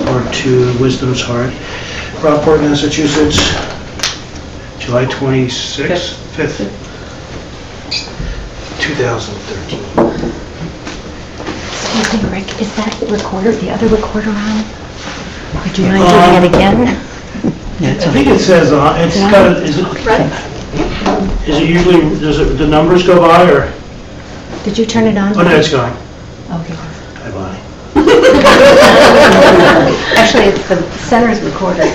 Part 2, Wisdom's Heart, Rockport, Massachusetts, July 26th, 5th, 2013. Excuse me, Rick, is that recorder, the other recorder on? Would you mind doing it again? I think it says, it's got, is it usually, the numbers go by, or? Did you turn it on? Oh, no, it's going. Okay. Hi, Bonnie. Actually, it's the center's recorder.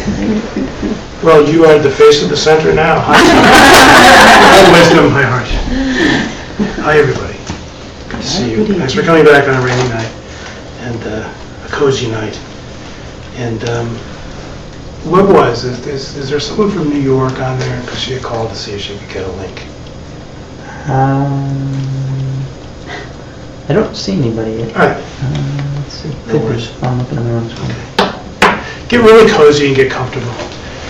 Well, you are the face of the center now. Hi, Wisdom, hi, Heart. Hi, everybody. Good to see you. Thanks for coming back on a rainy night and a cozy night. And what was, is there someone from New York on there? Because she had called to see if she could get a link. I don't see anybody yet. All right. Let's see. No worries. I'm looking on the wrong screen. Okay. Get really cozy and get comfortable.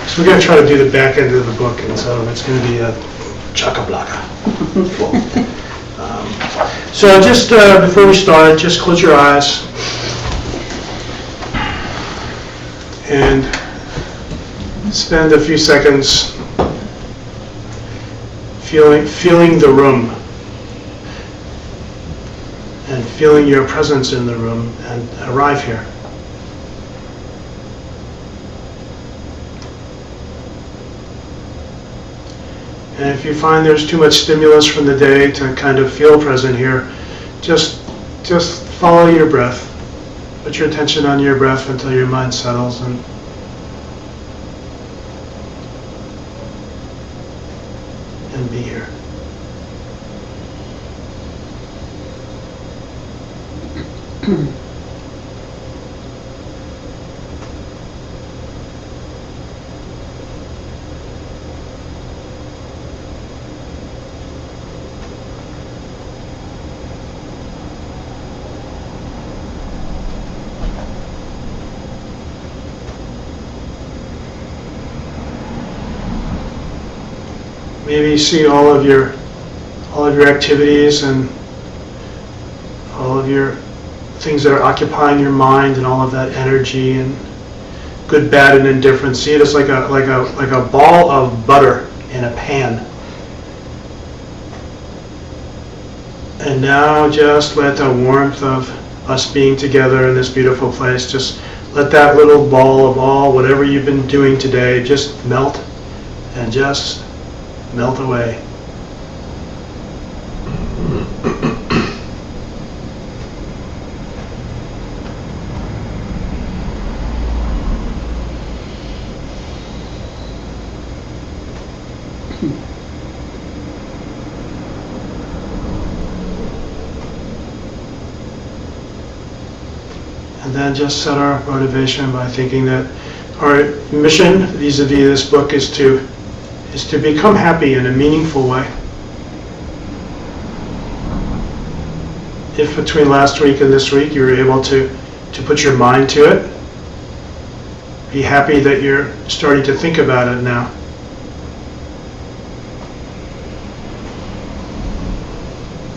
So we're going to try to do the back end of the book, and so it's going to be a chaka-blaka. So just before we start, just close your eyes and spend a few seconds feeling the room and feeling your presence in the room, and arrive here. And if you find there's too much stimulus from the day to kind of feel present here, just follow your breath. Put your attention on your breath until your mind settles, and be here. Maybe see all of your activities and all of your things that are occupying your mind, and all of that energy and good, bad, and indifferent. See it as like a ball of butter in a pan. And now just let the warmth of us being together in this beautiful place, just let that little ball of all, whatever you've been doing today, just melt and just melt away. And then just set our motivation by thinking that our mission vis-a-vis this book is to become happy in a meaningful way. If between last week and this week you were able to put your mind to it, be happy that you're starting to think about it now.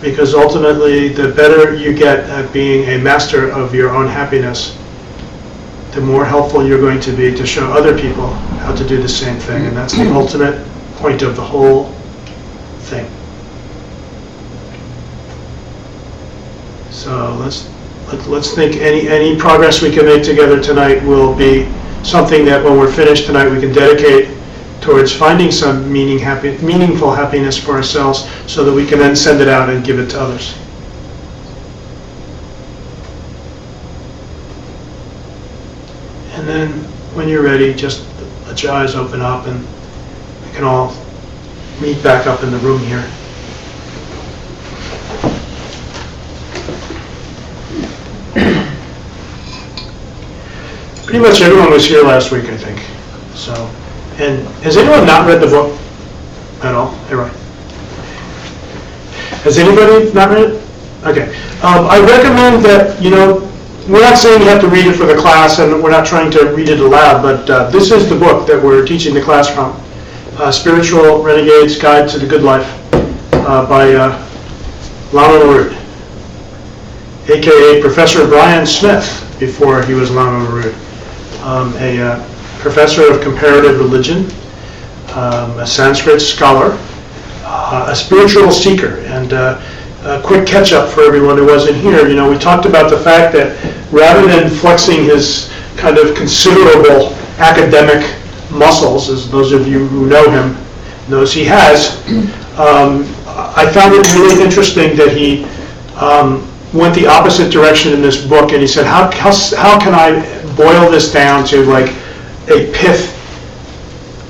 Because ultimately, the better you get at being a master of your own happiness, the more helpful you're going to be to show other people how to do the same thing. And that's the ultimate point of the whole thing. So let's think any progress we can make together tonight will be something that when we're finished tonight we can dedicate towards finding some meaningful happiness for ourselves, so that we can then send it out and give it to others. And then when you're ready, just let your eyes open up, and we can all meet back up in the room here. Pretty much everyone was here last week, I think. So, and has anyone not read the book at all? Hey, Roy. Has anybody not read it? Okay. I recommend that, we're not saying you have to read it for the class, and we're not trying to read it aloud, but this is the book that we're teaching the class from. Spiritual Renegade's Guide to the Good Life by Lama Marud, a.k.a. Professor Brian Smith, before he was Lama Marud. a professor of comparative religion, a Sanskrit scholar, a spiritual seeker. And a quick catch-up for everyone who wasn't here. You know, we talked about the fact that rather than flexing his kind of considerable academic muscles, as those of you who know him knows he has, I found it really interesting that he went the opposite direction in this book, and he said, how can I boil this down to like a pith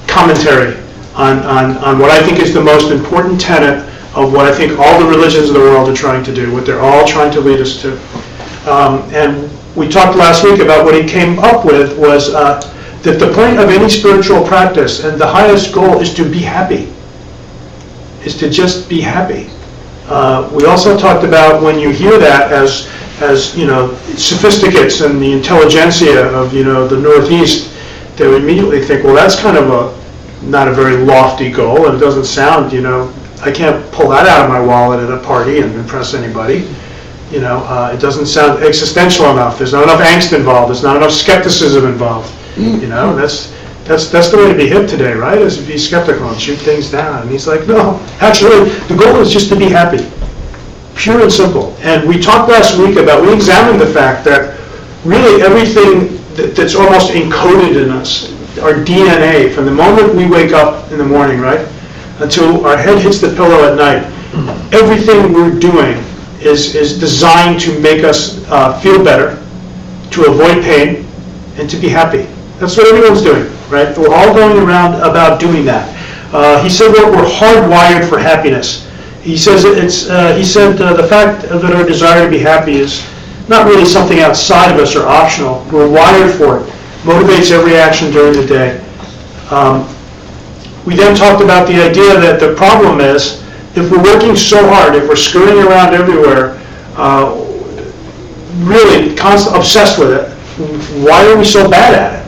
commentary on what I think is the most important tenet of what I think all the religions of the world are trying to do, what they're all trying to lead us to. And we talked last week about what he came up with was that the point of any spiritual practice and the highest goal is to be happy, is to just be happy. We also talked about when you hear that as you know, sophisticates and the intelligentsia of, you know, the Northeast, they would immediately think, well, that's kind of not a very lofty goal, and it doesn't sound, you know, I can't pull that out of my wallet at a party and impress anybody. You know, it doesn't sound existential enough. There's not enough angst involved. There's not enough skepticism involved. You know, that's the way to be hip today, right? Is to be skeptical and shoot things down. And he's like, no, actually, the goal is just to be happy, pure and simple. And we talked last week about, we examined the fact that really everything that's almost encoded in us, our DNA, from the moment we wake up in the morning, right, until our head hits the pillow at night, everything we're doing is designed to make us feel better, to avoid pain, and to be happy. That's what everyone's doing, right? We're all going around about doing that. He said that we're hardwired for happiness. He says the fact that our desire to be happy is not really something outside of us or optional. We're wired for it. Motivates every action during the day. We then talked about the idea that the problem is, if we're working so hard, if we're scurrying around everywhere, really obsessed with it, why are we so bad at it?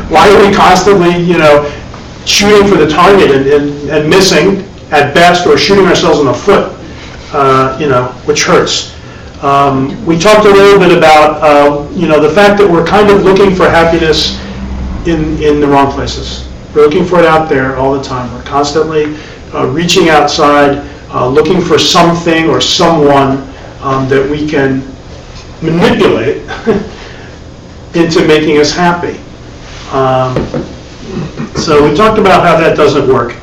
Why are we constantly, you know, shooting for the target and missing at best, or shooting ourselves in the foot, you know, which hurts. We talked a little bit about, you know, the fact that we're kind of looking for happiness in the wrong places. We're looking for it out there all the time. We're constantly reaching outside, looking for something or someone that we can manipulate into making us happy. So we talked about how that doesn't work.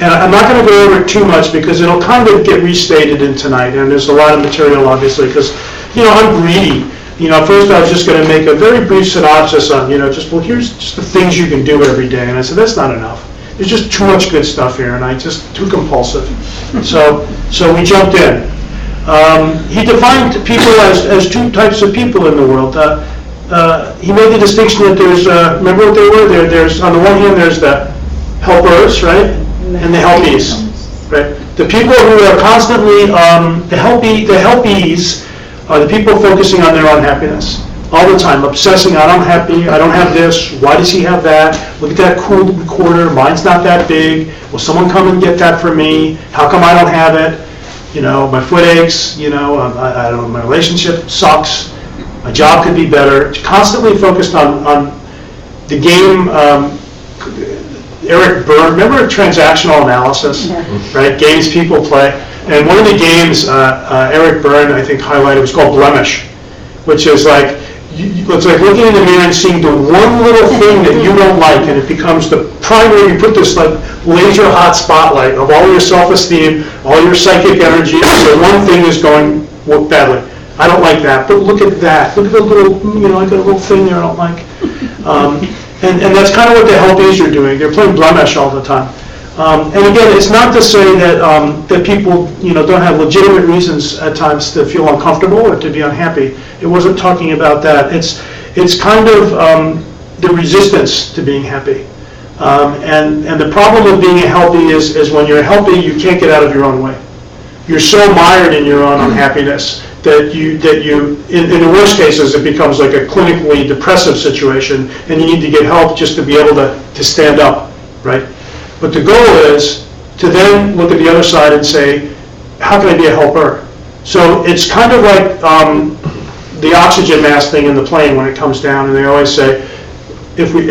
And I'm not going to go over it too much because it'll kind of get restated in tonight, and there's a lot of material, obviously, because, you know, I'm greedy. You know, first I was just going to make a very brief synopsis on, you know, just, well, here's just the things you can do every day. And I said, that's not enough. There's just too much good stuff here, and too compulsive. So we jumped in. He defined people as two types of people in the world. He made the distinction that there's, remember what they were? There's, on the one hand, there's the helpers, right? And the helpies, right? The people who are constantly, the helpies are the people focusing on their own happiness all the time, obsessing on, I'm happy, I don't have this, why does he have that? Look at that cool recorder, mine's not that big, will someone come and get that for me? How come I don't have it? You know, my foot aches, you know, I don't know, my relationship sucks, my job could be better. Constantly focused on the game. Eric Berne, remember transactional analysis, right? Games people play. And one of the games Eric Berne, I think, highlighted was called Blemish, which is like, it's like looking in the mirror and seeing the one little thing that you don't like, and it becomes the primary, you put this like laser hot spotlight of all your self-esteem, all your psychic energy, so one thing is going badly. I don't like that, but look at that. Look at the little, you know, I got a little thing there I don't like. And that's kind of what the helpies are doing. They're playing Blemish all the time. And again, it's not to say that that people, you know, don't have legitimate reasons at times to feel uncomfortable or to be unhappy. It wasn't talking about that. It's kind of the resistance to being happy. And the problem of being a helpy is when you're a helpy, you can't get out of your own way. You're so mired in your own unhappiness that you in the worst cases, it becomes like a clinically depressive situation, and you need to get help just to be able to stand up, right? But the goal is to then look at the other side and say, how can I be a helper? So it's kind of like the oxygen mask thing in the plane when it comes down, and they always say, if we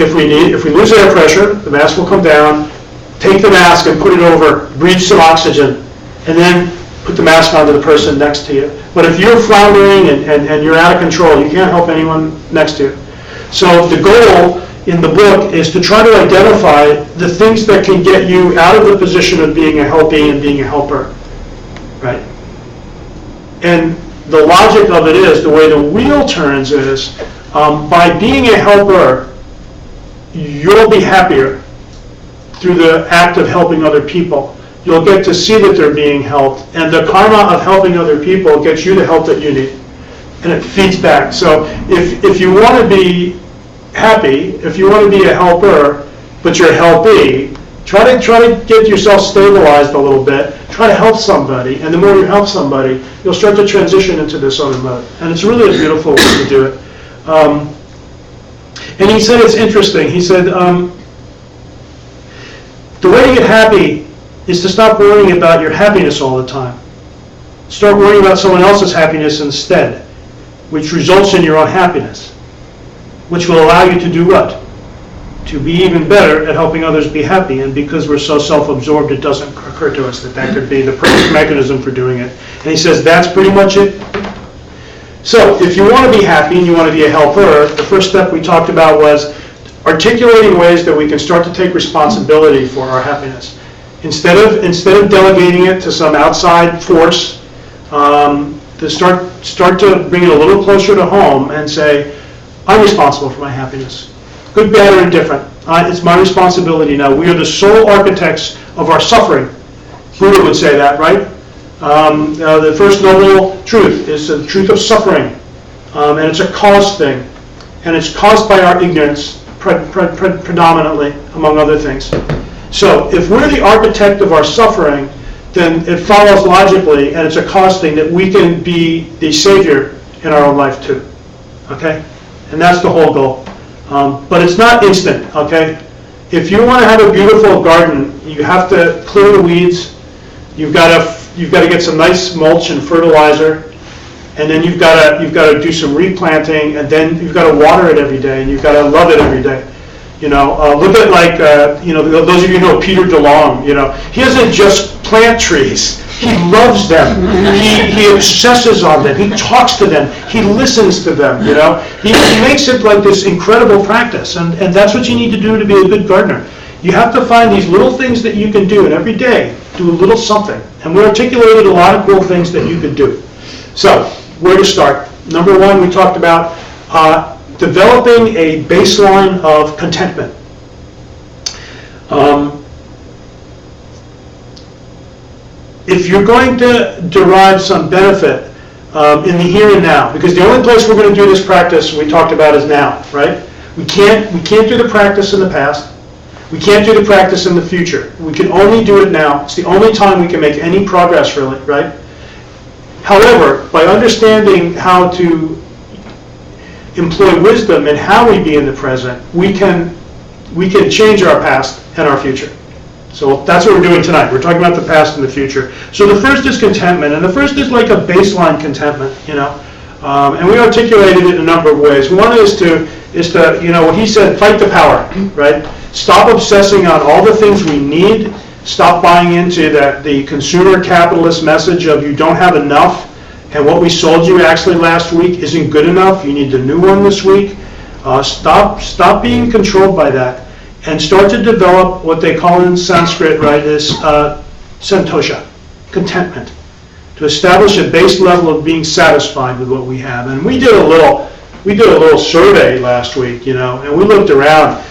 lose air pressure, the mask will come down, take the mask and put it over, breathe some oxygen, and then put the mask onto the person next to you. But if you're floundering and you're out of control, you can't help anyone next to you. So the goal in the book is to try to identify the things that can get you out of the position of being a helpee and being a helper, right? And the logic of it is, the way the wheel turns is, by being a helper, you'll be happier through the act of helping other people. You'll get to see that they're being helped, and the karma of helping other people gets you the help that you need, and it feeds back. So if you want to be happy, if you want to be a helper, but you're a helpee, try to get yourself stabilized a little bit, try to help somebody, and the more you help somebody, you'll start to transition into this other mode. And it's really a beautiful way to do it. And he said it's interesting. He said, the way to get happy is to stop worrying about your happiness all the time. Start worrying about someone else's happiness instead, which results in your own happiness, which will allow you to do what? To be even better at helping others be happy. And because we're so self-absorbed, it doesn't occur to us that that could be the perfect mechanism for doing it. And he says that's pretty much it. So if you want to be happy and you want to be a helper, the first step we talked about was articulating ways that we can start to take responsibility for our happiness. Instead of delegating it to some outside force, to start to bring it a little closer to home and say, I'm responsible for my happiness. Good, bad, or indifferent. It's my responsibility now. We are the sole architects of our suffering. Buddha would say that, right? The first noble truth is the truth of suffering. And it's a cause thing. And it's caused by our ignorance, predominantly, among other things. So if we're the architect of our suffering, then it follows logically, and it's a cause thing, that we can be the savior in our own life too. Okay? And that's the whole goal. But it's not instant, okay? If you want to have a beautiful garden, you have to clear the weeds. You've got to get some nice mulch and fertilizer, and then you've got to do some replanting, and then you've got to water it every day, and you've got to love it every day. You know, look at those of you who know Peter DeLong. You know, he doesn't just plant trees. He loves them. He obsesses on them. He talks to them. He listens to them. You know, he makes it like this incredible practice, and that's what you need to do to be a good gardener. You have to find these little things that you can do, and every day do a little something. And we articulated a lot of cool things that you could do. So, where to start? Number one, we talked about developing a baseline of contentment. If you're going to derive some benefit in the here and now, because the only place we're going to do this practice we talked about is now, right? We can't do the practice in the past. We can't do the practice in the future. We can only do it now. It's the only time we can make any progress, really, right? However, by understanding how to employ wisdom in how we be in the present, we can change our past and our future. So that's what we're doing tonight. We're talking about the past and the future. So the first is contentment, and the first is like a baseline contentment, you know. And we articulated it in a number of ways. One is to what he said, fight the power, right? Stop obsessing on all the things we need. Stop buying into the consumer capitalist message of you don't have enough, and what we sold you actually last week isn't good enough. You need the new one this week. Stop being controlled by that, and start to develop what they call in Sanskrit, right, is santosha, contentment, to establish a base level of being satisfied with what we have. And we did a little survey last week, you know, and we looked around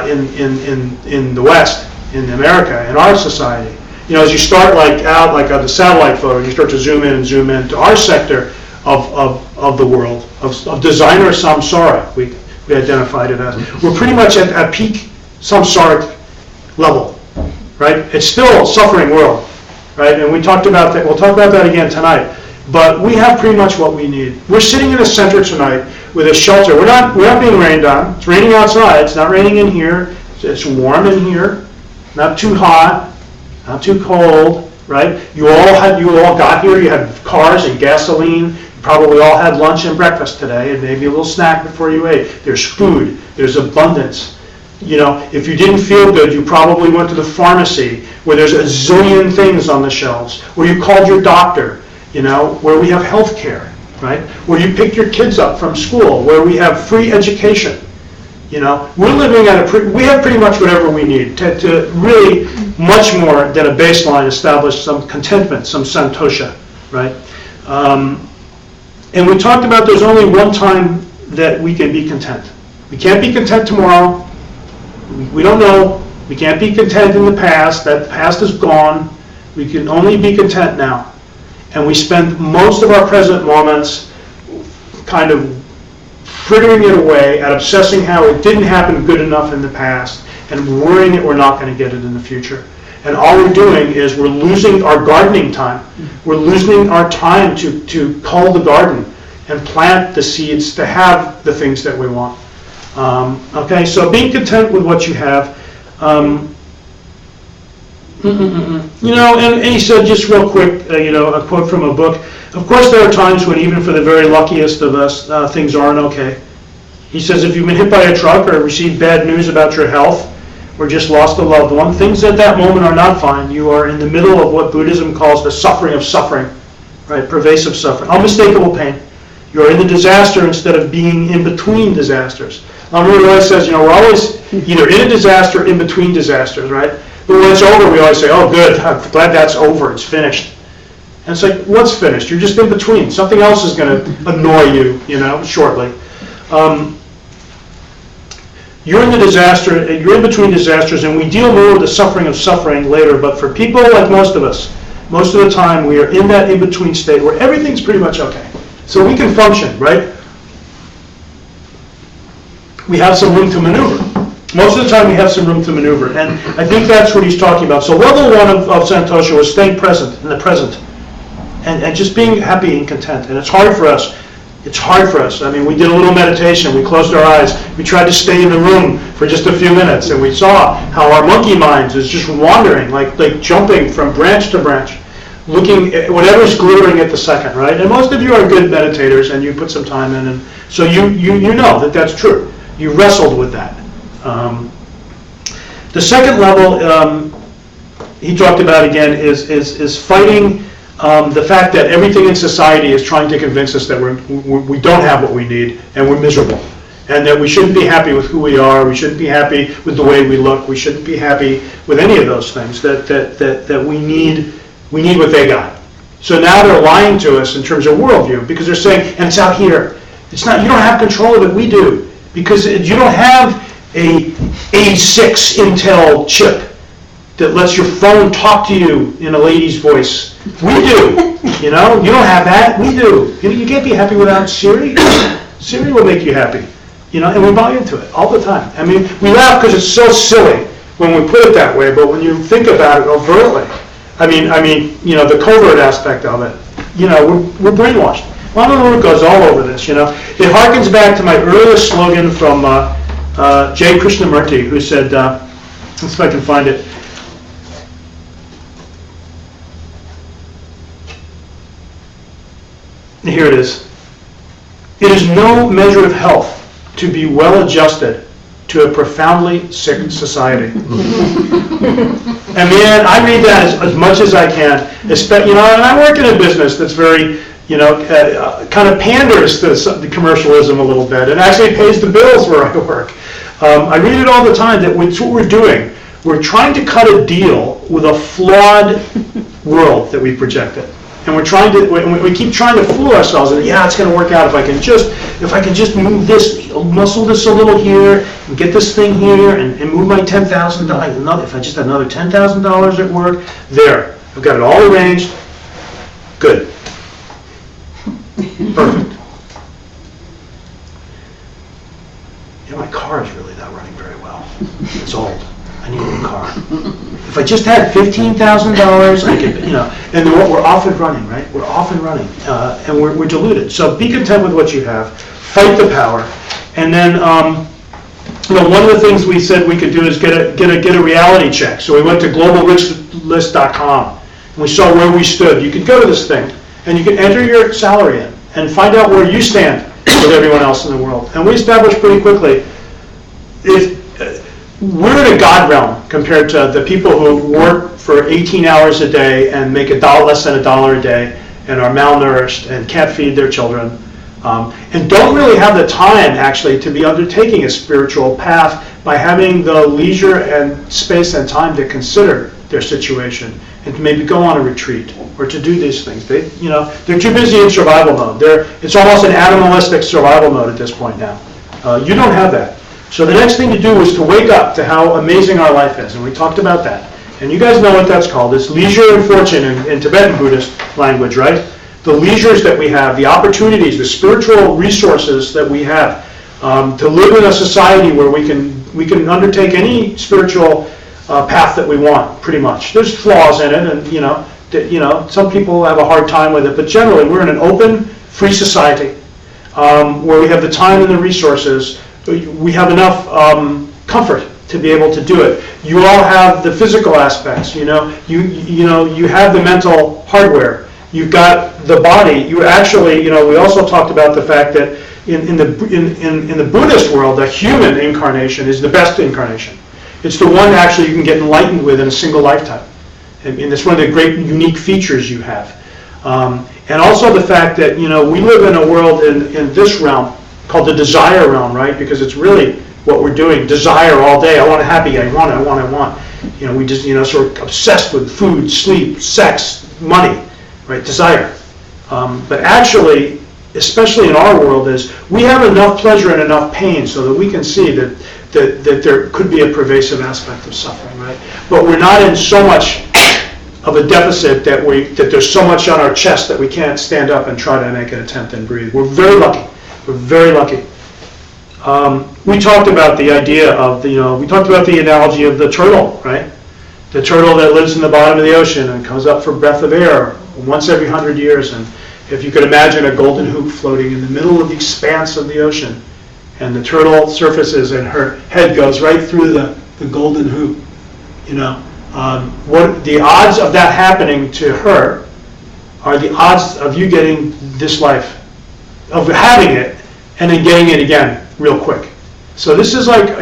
in the West, in America, in our society. You know, as you start out on the satellite photo, you start to zoom in to our sector of the world, of designer samsara, we identified it as. We're pretty much at peak samsaric level, right? It's still a suffering world, right? And we talked about that. We'll talk about that again tonight. But we have pretty much what we need. We're sitting in a center tonight with a shelter. We're not being rained on. It's raining outside. It's not raining in here. It's warm in here. Not too hot. Not too cold, right? You all got here. You had cars and gasoline. probably all had lunch and breakfast today, and maybe a little snack before you ate. There's food. There's abundance. You know, if you didn't feel good, you probably went to the pharmacy where there's a zillion things on the shelves, where you called your doctor, you know, where we have health care, right? Where you picked your kids up from school, where we have free education. You know, we're living at we have pretty much whatever we need to really much more than a baseline establish some contentment, some santosha, right? And we talked about there's only one time that we can be content. We can't be content tomorrow. We don't know. We can't be content in the past. That past is gone. We can only be content now. And we spend most of our present moments kind of frittering it away at obsessing how it didn't happen good enough in the past and worrying that we're not going to get it in the future. And all we're doing is we're losing our gardening time. We're losing our time to cull the garden and plant the seeds to have the things that we want. Okay, so being content with what you have. You know, and he said just real quick, you know, a quote from a book. Of course, there are times when even for the very luckiest of us, things aren't okay. He says if you've been hit by a truck or received bad news about your health or just lost a loved one, things at that moment are not fine. You are in the middle of what Buddhism calls the suffering of suffering, right? Pervasive suffering, unmistakable pain. You're in the disaster instead of being in between disasters. Amrita always says, you know, we're always either in a disaster or in between disasters, right? But when it's over, we always say, oh, good, I'm glad that's over, it's finished. And it's like, what's finished? You're just in between. Something else is going to annoy you, you know, shortly. You're in the disaster, you're in between disasters, and we deal more with the suffering of suffering later. But for people like most of us, most of the time we are in that in-between state where everything's pretty much okay. So we can function, right? We have some room to maneuver. Most of the time we have some room to maneuver. And I think that's what he's talking about. So level one of Santosha was staying present, in the present. And just being happy and content. And it's hard for us. It's hard for us. I mean, we did a little meditation. We closed our eyes. We tried to stay in the room for just a few minutes. And we saw how our monkey minds is just wandering, like jumping from branch to branch, looking at whatever's glittering at the second, right? And most of you are good meditators, and you put some time in. And so you know that that's true. You wrestled with that. The second level he talked about again is fighting the fact that everything in society is trying to convince us that we don't have what we need and we're miserable, and that we shouldn't be happy with who we are, we shouldn't be happy with the way we look, we shouldn't be happy with any of those things, that we need what they got. So now they're lying to us in terms of worldview, because they're saying, and it's out here. It's not, you don't have control of it, we do. Because you don't have a A6 Intel chip that lets your phone talk to you in a lady's voice. We do. You know, you don't have that. We do. You can't be happy without Siri. Siri will make you happy. You know, and we buy into it all the time. I mean, we laugh because it's so silly when we put it that way, but when you think about it overtly, I mean, you know, the covert aspect of it, you know, we're brainwashed. Lama Guru goes all over this, you know. It harkens back to my earliest slogan from J. Krishnamurti, who said, let's see if I can find it. Here it is. It is no measure of health to be well adjusted to a profoundly sick society. And man, I read that as much as I can. You know, and I work in a business that's very, you know, kind of panders to the commercialism a little bit, and actually pays the bills where I work. I read it all the time that that's what we're doing. We're trying to cut a deal with a flawed world that we projected. And we keep trying to fool ourselves, and yeah, it's going to work out if I can just move this, muscle this a little here, and get this thing here, and move my $10,000. If I just had another $10,000 at work, there, I've got it all arranged. Good, perfect. Yeah, my car is really not running very well. It's old. I need a new car. If I just had $15,000, I could, you know, and we're off and running, right? We're off and running, and we're deluded. So be content with what you have. Fight the power, and then, you know, one of the things we said we could do is get a reality check. So we went to globalrichlist.com, and we saw where we stood. You could go to this thing, and you can enter your salary in, and find out where you stand with everyone else in the world. And we established pretty quickly, we're in a God realm compared to the people who work for 18 hours a day and make less than $1 a day and are malnourished and can't feed their children, and don't really have the time actually to be undertaking a spiritual path by having the leisure and space and time to consider their situation and to maybe go on a retreat or to do these things. They're too busy in survival mode. It's almost an animalistic survival mode at this point now. You don't have that. So the next thing to do is to wake up to how amazing our life is, and we talked about that. And you guys know what that's called. It's leisure and fortune in Tibetan Buddhist language, right? The leisures that we have, the opportunities, the spiritual resources that we have to live in a society where we can undertake any spiritual path that we want, pretty much. There's flaws in it, and some people have a hard time with it, but generally we're in an open, free society where we have the time and the resources. We have enough comfort to be able to do it. You all have the physical aspects. You have the mental hardware. You've got the body. You actually, we also talked about the fact that in the Buddhist world, the human incarnation is the best incarnation. It's the one actually you can get enlightened with in a single lifetime, and it's one of the great unique features you have. And also the fact that we live in a world in this realm called the desire realm, right? Because it's really what we're doing, desire all day. I want a happy, I want. We just, sort of obsessed with food, sleep, sex, money, right? Desire. But actually, especially in our world, is we have enough pleasure and enough pain so that we can see that there could be a pervasive aspect of suffering, right? But we're not in so much of a deficit that there's so much on our chest that we can't stand up and try to make an attempt and breathe. We're very lucky. We're very lucky. We talked about the idea of we talked about the analogy of the turtle, right? The turtle that lives in the bottom of the ocean and comes up for a breath of air once every 100 years. And if you could imagine a golden hoop floating in the middle of the expanse of the ocean, and the turtle surfaces and her head goes right through the golden hoop, what the odds of that happening to her are the odds of you getting this life, of having it, and then getting it again real quick. So this is like,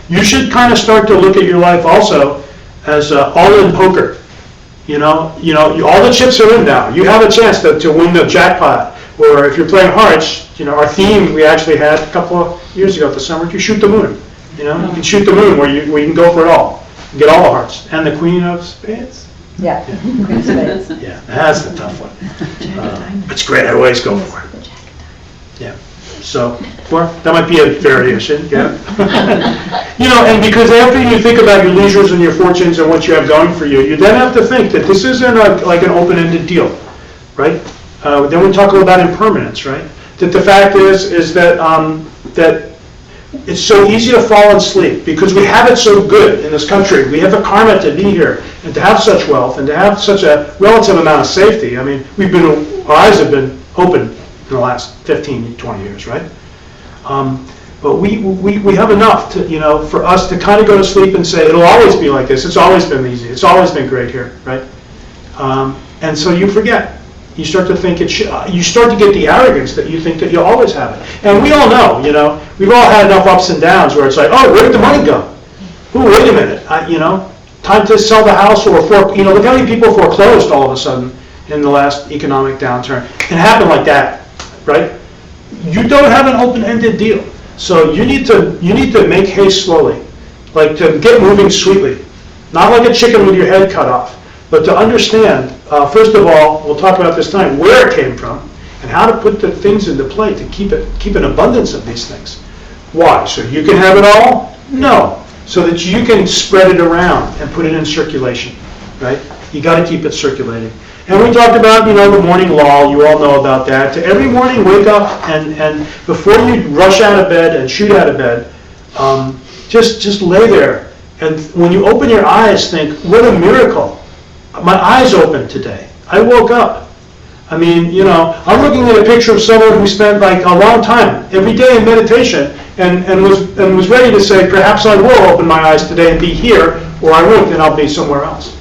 you should kind of start to look at your life also as all-in poker. All the chips are in now. You have a chance to win the jackpot. Or if you're playing hearts, our theme we actually had a couple of years ago at the summer, you shoot the moon. You can shoot the moon where you can go for it all. Get all the hearts. And the Queen of Spades. Yeah, Queen of Spades. Yeah, that's the tough one. It's great. I always go for it. Yeah. So, that might be a variation, yeah. And because after you think about your leisures and your fortunes and what you have going for you, you then have to think that this isn't like an open-ended deal, right? Then we talk a little about impermanence, right? That the fact is that that it's so easy to fall asleep because we have it so good in this country. We have a karma to be here and to have such wealth and to have such a relative amount of safety. I mean, our eyes have been open in the last 15, 20 years, right? But we have enough to, for us to kind of go to sleep and say, it'll always be like this. It's always been easy. It's always been great here, right? And so you forget. You start to think you start to get the arrogance that you think that you'll always have it. And we all know, we've all had enough ups and downs where it's like, oh, where did the money go? Ooh, wait a minute, time to sell the house or look how many people foreclosed all of a sudden in the last economic downturn. It happened like that, right? You don't have an open-ended deal. So you need to make haste slowly, like to get moving sweetly. Not like a chicken with your head cut off, but to understand, first of all, we'll talk about this time, where it came from, and how to put the things into play to keep an abundance of these things. Why? So you can have it all? No. So that you can spread it around and put it in circulation, right? You got to keep it circulating. And we talked about, the morning lull. You all know about that. To every morning, wake up and before you rush out of bed and shoot out of bed, just lay there. And when you open your eyes, think, what a miracle. My eyes opened today. I woke up. I mean, I'm looking at a picture of someone who spent like a long time every day in meditation and was ready to say, perhaps I will open my eyes today and be here, or I won't, and I'll be somewhere else.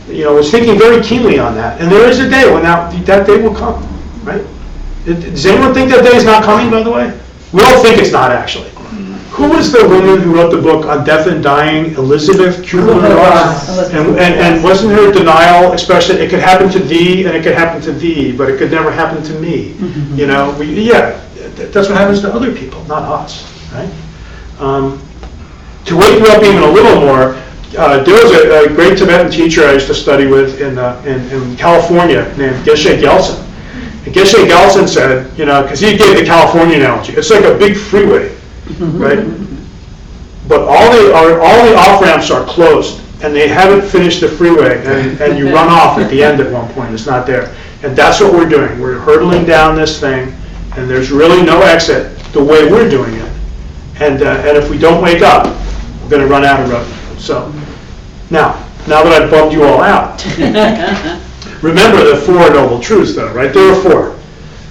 Was thinking very keenly on that. And there is a day when that day will come, right? Does anyone think that day is not coming, by the way? We all think it's not, actually. Who was the woman who wrote the book on death and dying? Elizabeth Kubler-Ross. And wasn't her denial expression, it could happen to thee and it could happen to thee, but it could never happen to me? You know, that's what happens to other people, not us, right? To wake you up even a little more, there was a great Tibetan teacher I used to study with in California named Geshe Gelsen. And Geshe Gelsen said, you know, because he gave the California analogy, it's like a big freeway, right? But all the off-ramps are closed, and they haven't finished the freeway, and you run off at the end at one point. It's not there. And that's what we're doing. We're hurtling down this thing, and there's really no exit the way we're doing it. And if we don't wake up, we're going to run out of road. So now that I've bummed you all out, remember the Four Noble Truths, though, right? There are four.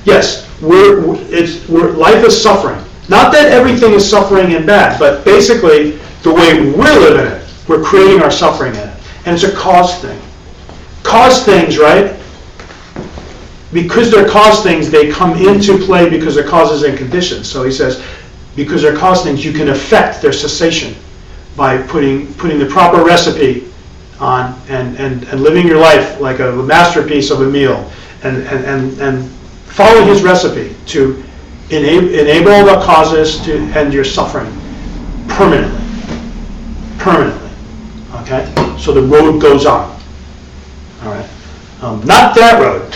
Yes, life is suffering. Not that everything is suffering and bad, but basically the way we're living it, we're creating our suffering in it. And it's a cause thing. Cause things, right? Because they're cause things, they come into play because they're causes and conditions. So he says, because they're cause things, you can affect their cessation by putting the proper recipe on and living your life like a masterpiece of a meal and following his recipe to enable the causes to end your suffering permanently. Okay? So the road goes on. All right? Not that road.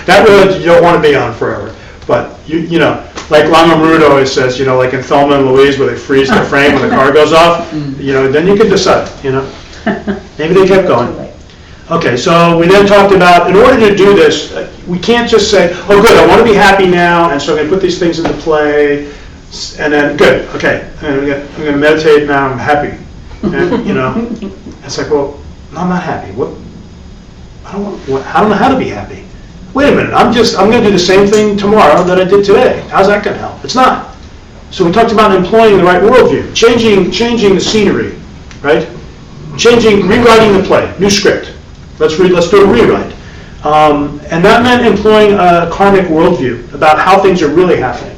That road you don't want to be on forever. But, you know, like Lama Marud always says, you know, like in Thelma and Louise where they freeze the frame when the car goes off, you know, then you can decide, you know. Maybe they kept going. Okay, so we then talked about, in order to do this, we can't just say, oh good, I want to be happy now, and so I'm going to put these things into play, and then, good, okay, I'm going to meditate now, I'm happy. And, you know, it's like, well, no, I'm not happy. I don't know how to be happy. Wait a minute, I'm going to do the same thing tomorrow that I did today. How's that going to help? It's not. So we talked about employing the right worldview, changing the scenery, right? Rewriting the play, new script. Let's do a rewrite. And that meant employing a karmic worldview about how things are really happening.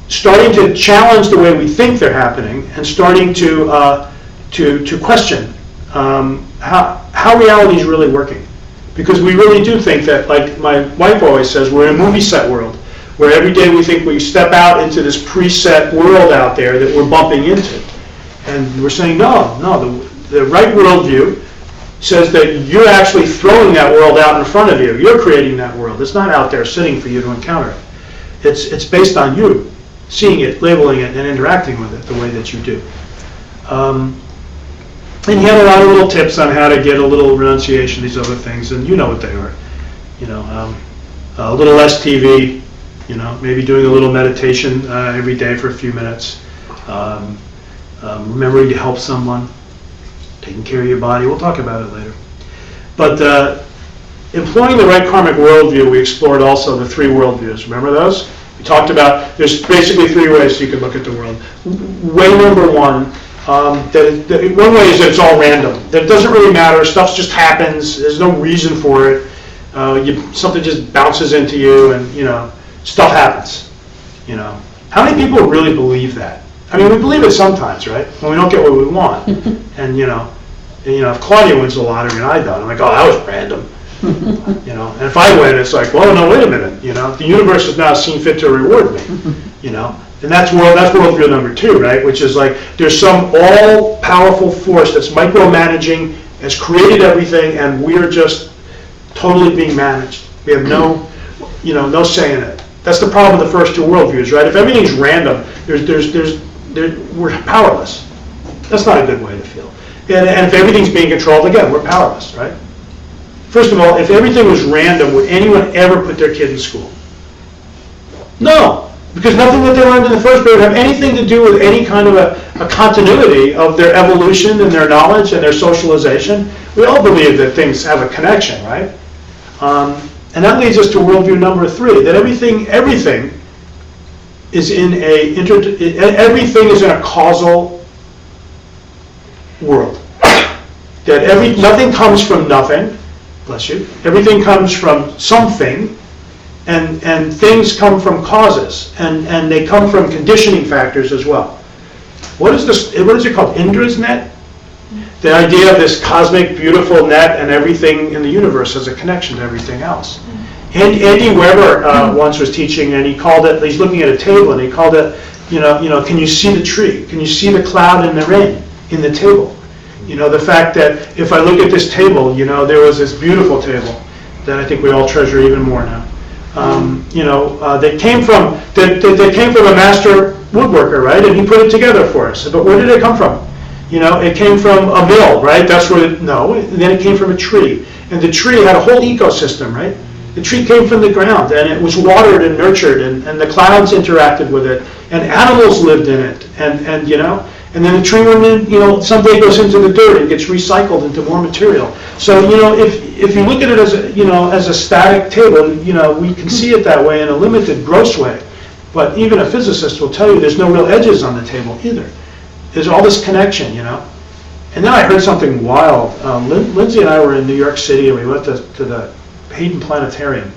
Starting to challenge the way we think they're happening and starting to question how reality is really working. Because we really do think that, like my wife always says, we're in a movie set world where every day we think we step out into this preset world out there that we're bumping into. And we're saying, no, the right worldview says that you're actually throwing that world out in front of you. You're creating that world. It's not out there sitting for you to encounter it. It's based on you seeing it, labeling it, and interacting with it the way that you do. And he had a lot of little tips on how to get a little renunciation, these other things, and you know what they are. You know, a little less TV, you know, maybe doing a little meditation every day for a few minutes. Remembering to help someone, taking care of your body. We'll talk about it later. But employing the right karmic worldview, we explored also the three worldviews. Remember those? We talked about, there's basically three ways you can look at the world. Way number one, one way is that it's all random. That it doesn't really matter. Stuff just happens. There's no reason for it. Something just bounces into you, and you know, stuff happens. You know, how many people really believe that? I mean, we believe it sometimes, right? When we don't get what we want, and you know, if Claudia wins the lottery and I don't, I'm like, oh, that was random. You know, and if I win, it's like, well, no, wait a minute. You know, the universe has now seen fit to reward me. You know. And that's worldview number two, right? Which is like there's some all-powerful force that's micromanaging, has created everything, and we're just totally being managed. We have no say in it. That's the problem with the first two worldviews, right? If everything's random, we're powerless. That's not a good way to feel. And if everything's being controlled, again, we're powerless, right? First of all, if everything was random, would anyone ever put their kid in school? No. Because nothing that they learned in the first grade would have anything to do with any kind of a continuity of their evolution and their knowledge and their socialization. We all believe that things have a connection, right? And that leads us to worldview number three, that everything is in a causal world. That nothing comes from nothing, bless you. Everything comes from something, And things come from causes, and they come from conditioning factors as well. What is it called? Indra's net? The idea of this cosmic, beautiful net, and everything in the universe has a connection to everything else. And Andy Weber once was teaching, and he called it, he's looking at a table, and he called it, can you see the tree? Can you see the cloud and the rain in the table? The fact that if I look at this table, there was this beautiful table that I think we all treasure even more now. They came from a master woodworker, right? And he put it together for us. But where did it come from? It came from a mill, right? That's where then it came from a tree. And the tree had a whole ecosystem, right? The tree came from the ground, and it was watered and nurtured, and the clouds interacted with it, and animals lived in it, and then the tree, someday goes into the dirt and gets recycled into more material. So, if you look at it as a static table, we can see it that way in a limited, gross way. But even a physicist will tell you there's no real edges on the table either. There's all this connection, And then I heard something wild. Lindsay and I were in New York City, and we went to the Hayden Planetarium,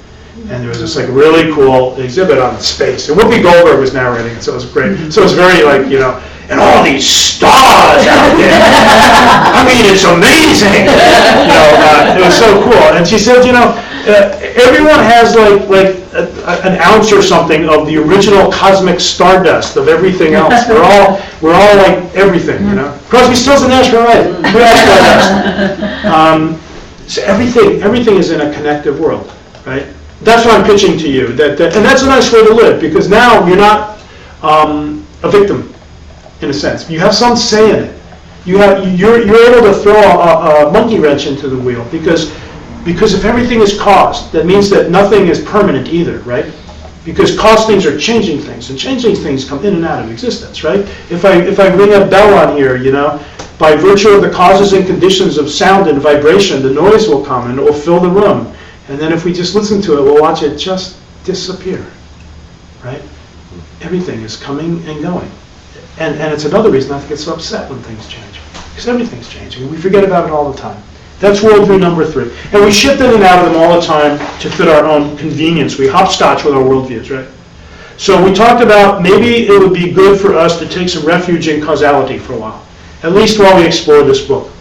and there was this really cool exhibit on space. And Whoopi Goldberg was narrating it, so it was great. So it was very and all these stars out there. I mean, it's amazing. It was so cool. And she said, everyone has an ounce or something of the original cosmic stardust of everything else. We're all like everything, Crosby, Stills, and Nash, right? We're all stardust. So everything is in a connective world, right? That's what I'm pitching to you. And that's a nice way to live, because now you're not a victim, in a sense. You have some say in it. You're able to throw a monkey wrench into the wheel, because if everything is caused, that means that nothing is permanent either, right? Because caused things are changing things, and changing things come in and out of existence, right? If I ring a bell on here, by virtue of the causes and conditions of sound and vibration, the noise will come and it will fill the room. And then if we just listen to it, we'll watch it just disappear, right? Everything is coming and going. And it's another reason not to get so upset when things change, because everything's changing, and we forget about it all the time. That's worldview number 3. And we shift in and out of them all the time to fit our own convenience. We hopscotch with our worldviews, right? So we talked about maybe it would be good for us to take some refuge in causality for a while, at least while we explore this book.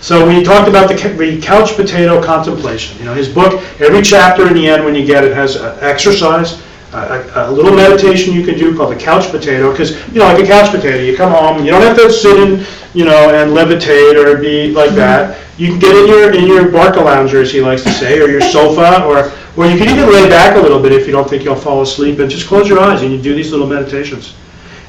So we talked about the couch potato contemplation. His book, every chapter in the end when you get it has an exercise, a little meditation you can do called the couch potato, because, like a couch potato, you come home and you don't have to sit in, and levitate or be like that. You can get in your Barca lounger, as he likes to say, or your sofa, or you can even lay back a little bit if you don't think you'll fall asleep, and just close your eyes and you do these little meditations.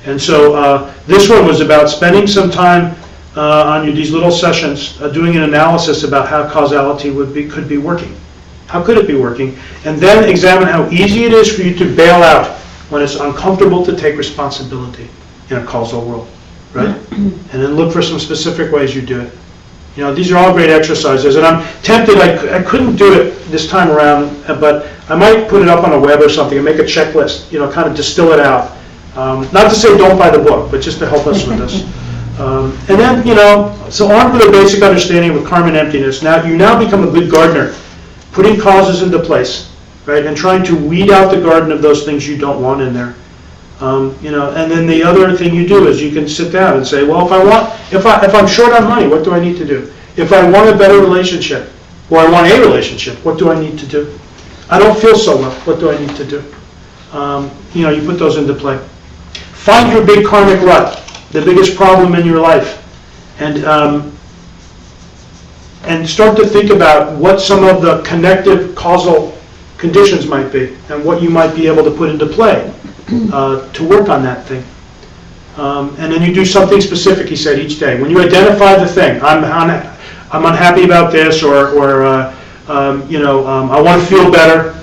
And so this one was about spending some time on these little sessions, doing an analysis about how causality could be working. How could it be working? And then examine how easy it is for you to bail out when it's uncomfortable to take responsibility in a causal world, right? And then look for some specific ways you do it. These are all great exercises, and I'm tempted, I couldn't do it this time around, but I might put it up on a web or something and make a checklist, kind of distill it out. Not to say don't buy the book, but just to help us with this. And then, so armed with a basic understanding of karma and emptiness, you now become a good gardener, putting causes into place, right, and trying to weed out the garden of those things you don't want in there. And then the other thing you do is you can sit down and say, well, if I'm short on money, what do I need to do? If I want a better relationship, or I want a relationship, what do I need to do? I don't feel so well, what do I need to do? You put those into play. Find your big karmic rut, the biggest problem in your life, and start to think about what some of the connective causal conditions might be, and what you might be able to put into play to work on that thing. And then you do something specific, he said, each day. When you identify the thing, I'm unhappy about this, or I want to feel better,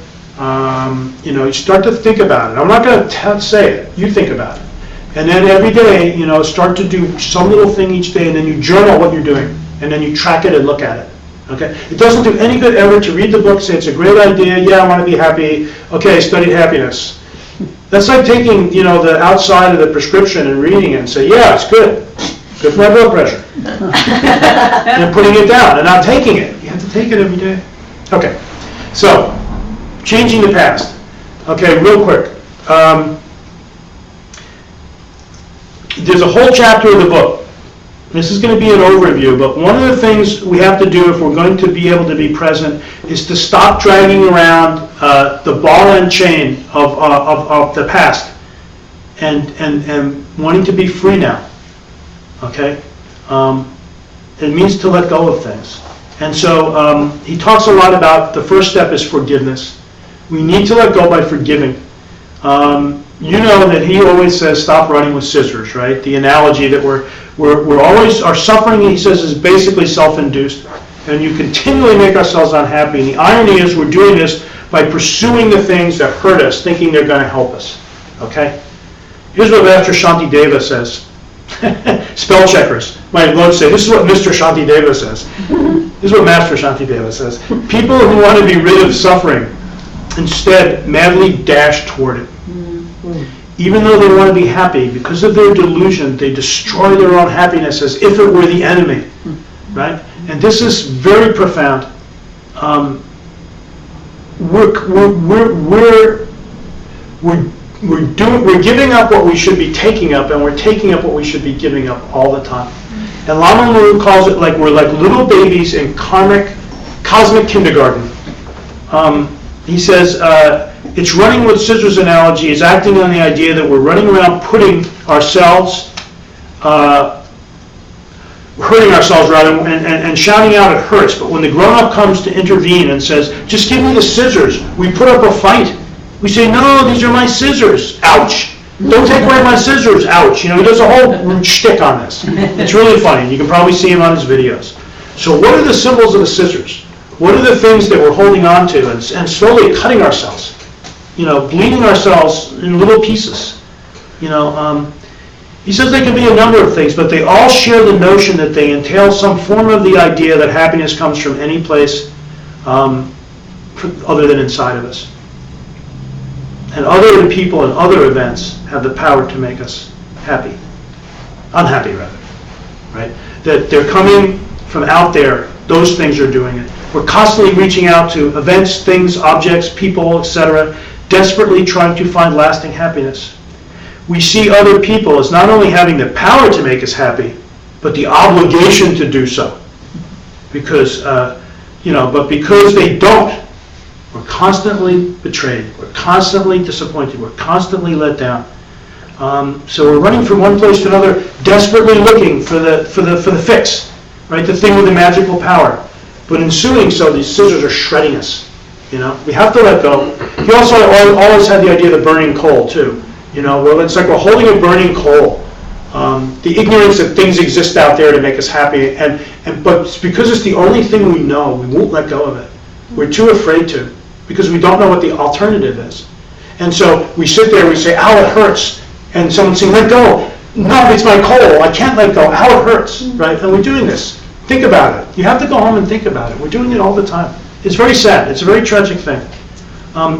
you start to think about it. I'm not going to say it. You think about it. And then every day, start to do some little thing each day, and then you journal what you're doing, and then you track it and look at it. Okay? It doesn't do any good ever to read the book, say it's a great idea, yeah, I want to be happy, okay, I studied happiness. That's like taking, the outside of the prescription and reading it and say, yeah, it's good. Good for my blood pressure. And putting it down and not taking it. You have to take it every day. Okay. So, changing the past. Okay, real quick. There's a whole chapter of the book. This is going to be an overview, but one of the things we have to do if we're going to be able to be present is to stop dragging around the ball and chain of the past and wanting to be free now. Okay? It means to let go of things. And so he talks a lot about the first step is forgiveness. We need to let go by forgiving. You know that he always says, stop running with scissors, right? The analogy that we're always, our suffering, he says, is basically self-induced. And you continually make ourselves unhappy. And the irony is we're doing this by pursuing the things that hurt us, thinking they're going to help us. Okay? Here's what Master Shantideva says. Spell checkers might love to say, this is what Mr. Shantideva says. This is what Master Shantideva says. People who want to be rid of suffering instead madly dash toward it. Even though they want to be happy, because of their delusion, they destroy their own happiness as if it were the enemy. Right? And this is very profound. We're giving up what we should be taking up, and we're taking up what we should be giving up all the time. And Lama Maru calls it like we're like little babies in cosmic kindergarten. He says it's running with scissors analogy is acting on the idea that we're running around putting ourselves, hurting ourselves rather, and shouting out it hurts. But when the grown-up comes to intervene and says, just give me the scissors, we put up a fight. We say, no, these are my scissors. Ouch. Don't take away my scissors. Ouch. You know, he does a whole shtick on this. It's really funny. You can probably see him on his videos. So what are the symbols of the scissors? What are the things that we're holding on to and slowly cutting ourselves? You know, bleeding ourselves in little pieces. You know, he says they can be a number of things, but they all share the notion that they entail some form of the idea that happiness comes from any place other than inside of us. And other people and other events have the power to make us happy. Unhappy, rather. Right? That they're coming from out there. Those things are doing it. We're constantly reaching out to events, things, objects, people, etc., desperately trying to find lasting happiness. We see other people as not only having the power to make us happy, but the obligation to do so. Because, but because they don't, we're constantly betrayed. We're constantly disappointed. We're constantly let down. So we're running from one place to another, desperately looking for the fix, right? The thing with the magical power. But in doing so, these scissors are shredding us. You know, we have to let go. He also always had the idea of the burning coal too. You know, well, it's like we're holding a burning coal. The ignorance that things exist out there to make us happy, but because it's the only thing we know, we won't let go of it. We're too afraid to, because we don't know what the alternative is. And so we sit there, we say, ow, it hurts. And someone's saying, let go. No, it's my coal. I can't let go. Ow, it hurts. Right? And we're doing this. Think about it. You have to go home and think about it. We're doing it all the time. It's very sad. It's a very tragic thing.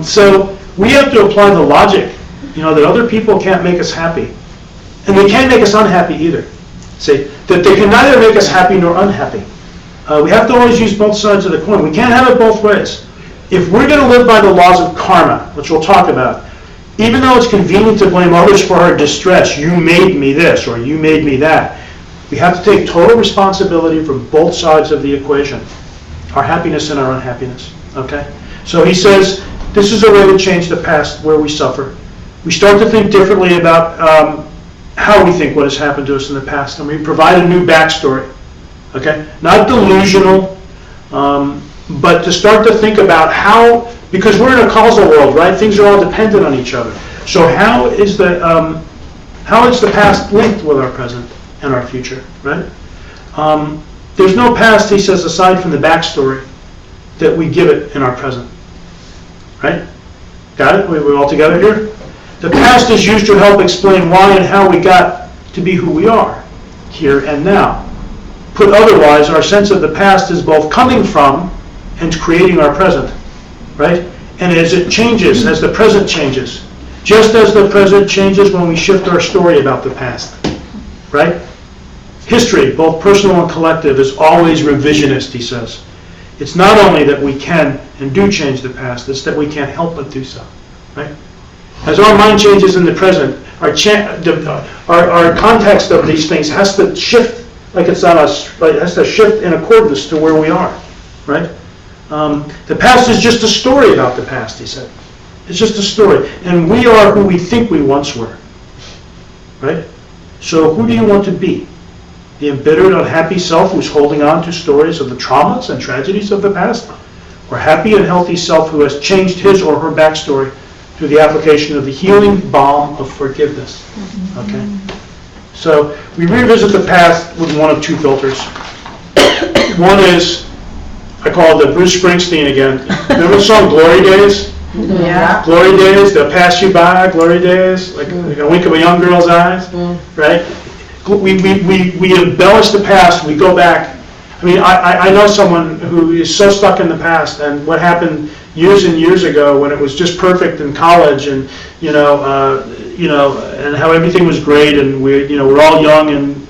So we have to apply the logic, that other people can't make us happy. And they can't make us unhappy either. See, that they can neither make us happy nor unhappy. We have to always use both sides of the coin. We can't have it both ways. If we're going to live by the laws of karma, which we'll talk about, even though it's convenient to blame others for our distress, you made me this or you made me that, we have to take total responsibility for both sides of the equation, our happiness and our unhappiness. Okay? So he says, this is a way to change the past where we suffer. We start to think differently about how we think what has happened to us in the past, and we provide a new backstory. Okay? Not delusional, but to start to think about how, because we're in a causal world, right? Things are all dependent on each other. So how is the past linked with our present and our future, right? There's no past, he says, aside from the backstory that we give it in our present, right? Got it? We're all together here? The past is used to help explain why and how we got to be who we are, here and now. Put otherwise, our sense of the past is both coming from and creating our present, right? And as it changes, as the present changes, just as the present changes when we shift our story about the past, right? History, both personal and collective, is always revisionist, he says. It's not only that we can and do change the past, it's that we can't help but do so, right? As our mind changes in the present, our context of these things has to shift, like it's on us, like it has to shift in accordance to where we are, right? The past is just a story about the past, he said. It's just a story. And we are who we think we once were, right? So who do you want to be? The embittered, unhappy self who's holding on to stories of the traumas and tragedies of the past? Or happy and healthy self who has changed his or her backstory through the application of the healing balm of forgiveness? Okay? So we revisit the past with one of two filters. One is, I call it the Bruce Springsteen again. Remember the song Glory Days? Yeah. Glory days, they'll pass you by, glory days, like a wink of a young girl's eyes, right? We embellish the past, we go back. I mean, I know someone who is so stuck in the past and what happened years and years ago when it was just perfect in college and, and how everything was great and we're all young and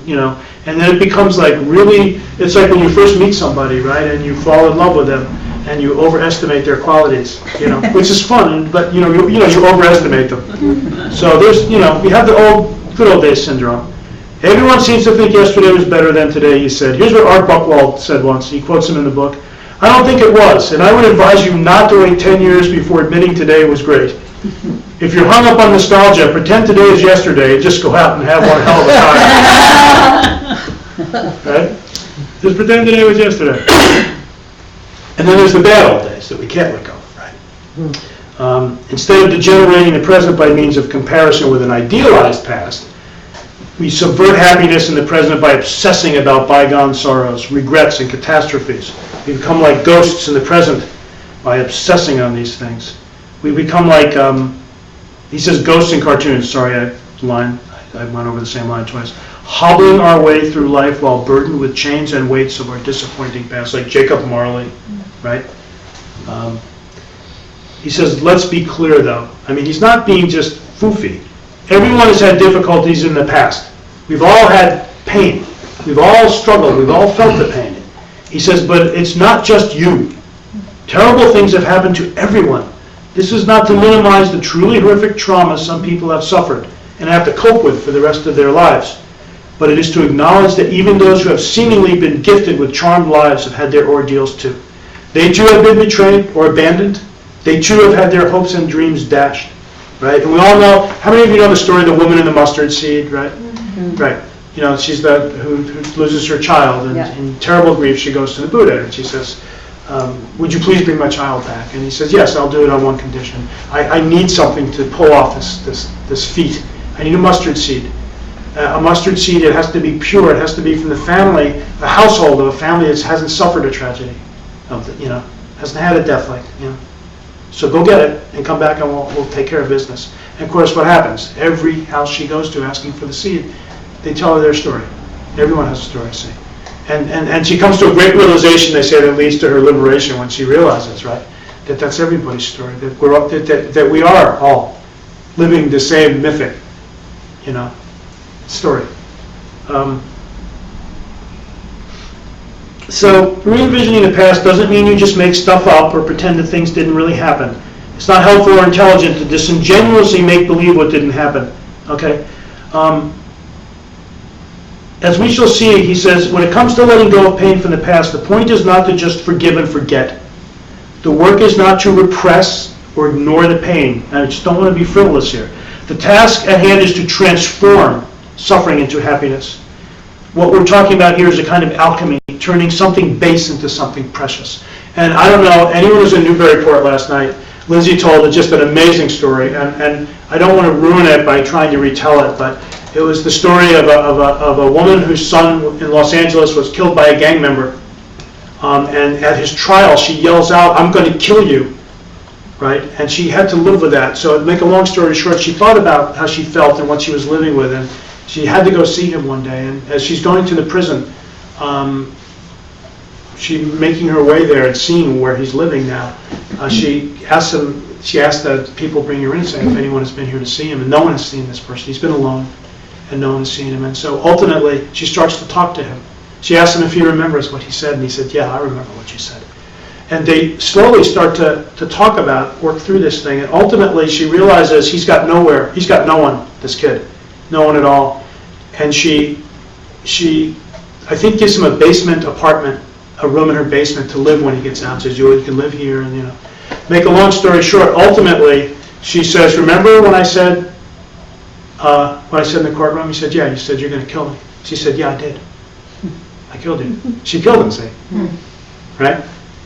then it becomes like really, it's like when you first meet somebody, right, and you fall in love with them and you overestimate their qualities, which is fun, but you overestimate them. So there's, we have the good old days syndrome. Everyone seems to think yesterday was better than today, he said. Here's what Art Buchwald said once. He quotes him in the book. I don't think it was, and I would advise you not to wait 10 years before admitting today was great. If you're hung up on nostalgia, pretend today is yesterday and just go out and have one hell of a time. Right? Just pretend today was yesterday. And then there's the bad old days that we can't let go of, right? Instead of degenerating the present by means of comparison with an idealized past, we subvert happiness in the present by obsessing about bygone sorrows, regrets, and catastrophes. We become like ghosts in the present by obsessing on these things. We become like, he says ghosts in cartoons, I went over the same line twice. Hobbling our way through life while burdened with chains and weights of our disappointing past, like Jacob Marley, right? He says, let's be clear though. I mean, he's not being just foofy. Everyone has had difficulties in the past. We've all had pain. We've all struggled. We've all felt the pain. He says, but it's not just you. Terrible things have happened to everyone. This is not to minimize the truly horrific trauma some people have suffered and have to cope with for the rest of their lives. But it is to acknowledge that even those who have seemingly been gifted with charmed lives have had their ordeals too. They too have been betrayed or abandoned. They too have had their hopes and dreams dashed. Right? And we all know, how many of you know the story of the woman in the mustard seed, right? Mm-hmm. Right. She's who loses her child, and in terrible grief she goes to the Buddha and she says, would you please bring my child back? And he says, yes, I'll do it on one condition. I need something to pull off this feat. I need a mustard seed. A mustard seed, it has to be pure. It has to be from the family, the household of a family that hasn't suffered a tragedy, hasn't had a death like. So go get it and come back and we'll take care of business. And of course, what happens? Every house she goes to asking for the seed, they tell her their story. Everyone has a story, see. And she comes to a great realization, they say, that leads to her liberation when she realizes, right, that that's everybody's story, that we are all living the same mythic, story. So re-envisioning the past doesn't mean you just make stuff up or pretend that things didn't really happen. It's not helpful or intelligent to disingenuously make believe what didn't happen. Okay? As we shall see, he says, when it comes to letting go of pain from the past, the point is not to just forgive and forget. The work is not to repress or ignore the pain. I just don't want to be frivolous here. The task at hand is to transform suffering into happiness. What we're talking about here is a kind of alchemy, turning something base into something precious. And I don't know, anyone who was in Newburyport last night, Lindsay told just an amazing story, and I don't want to ruin it by trying to retell it, but it was the story of a woman whose son in Los Angeles was killed by a gang member. And at his trial, she yells out, "I'm going to kill you," right? And she had to live with that. So to make a long story short, she thought about how she felt and what she was living with, and she had to go see him one day. And as she's going to the prison, she making her way there and seeing where he's living now, she asked the people bringing her in, saying if anyone has been here to see him, and no one has seen this person. He's been alone, and no one has seen him. And so ultimately, she starts to talk to him. She asked him if he remembers what he said, and he said, "Yeah, I remember what you said." And they slowly start to talk about, work through this thing. And ultimately, she realizes he's got nowhere. He's got no one, this kid. No one at all. And she I think, gives him a basement apartment, a room in her basement to live when he gets out. Says, you can live here, and Make a long story short, ultimately, she says, remember when I said in the courtroom? He said, yeah, you said you're going to kill me. She said, yeah, I did. I killed you. She killed him, see? Right?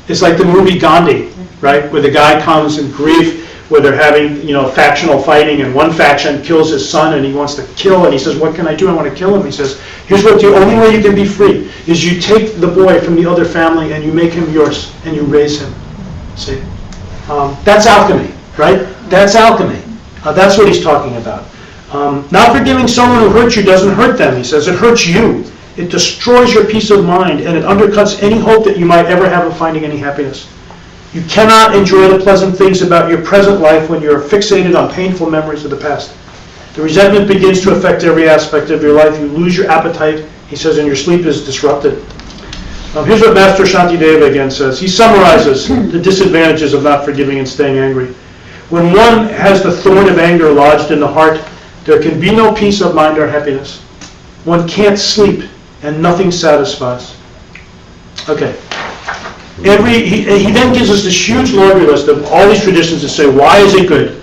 It's like the movie Gandhi, right? Where the guy comes in grief, where they're having, factional fighting, and one faction kills his son, and he wants to kill, and he says, what can I do? I want to kill him. He says, here's what the only way you can be free is you take the boy from the other family and you make him yours, and you raise him. See? That's alchemy, right? That's alchemy. That's what he's talking about. Not forgiving someone who hurts you doesn't hurt them, he says. It hurts you. It destroys your peace of mind, and it undercuts any hope that you might ever have of finding any happiness. You cannot enjoy the pleasant things about your present life when you're fixated on painful memories of the past. The resentment begins to affect every aspect of your life. You lose your appetite, he says, and your sleep is disrupted. Here's what Master Shantideva again says. He summarizes the disadvantages of not forgiving and staying angry. When one has the thorn of anger lodged in the heart, there can be no peace of mind or happiness. One can't sleep, and nothing satisfies. Okay. He then gives us this huge laundry list of all these traditions that say, why is it good?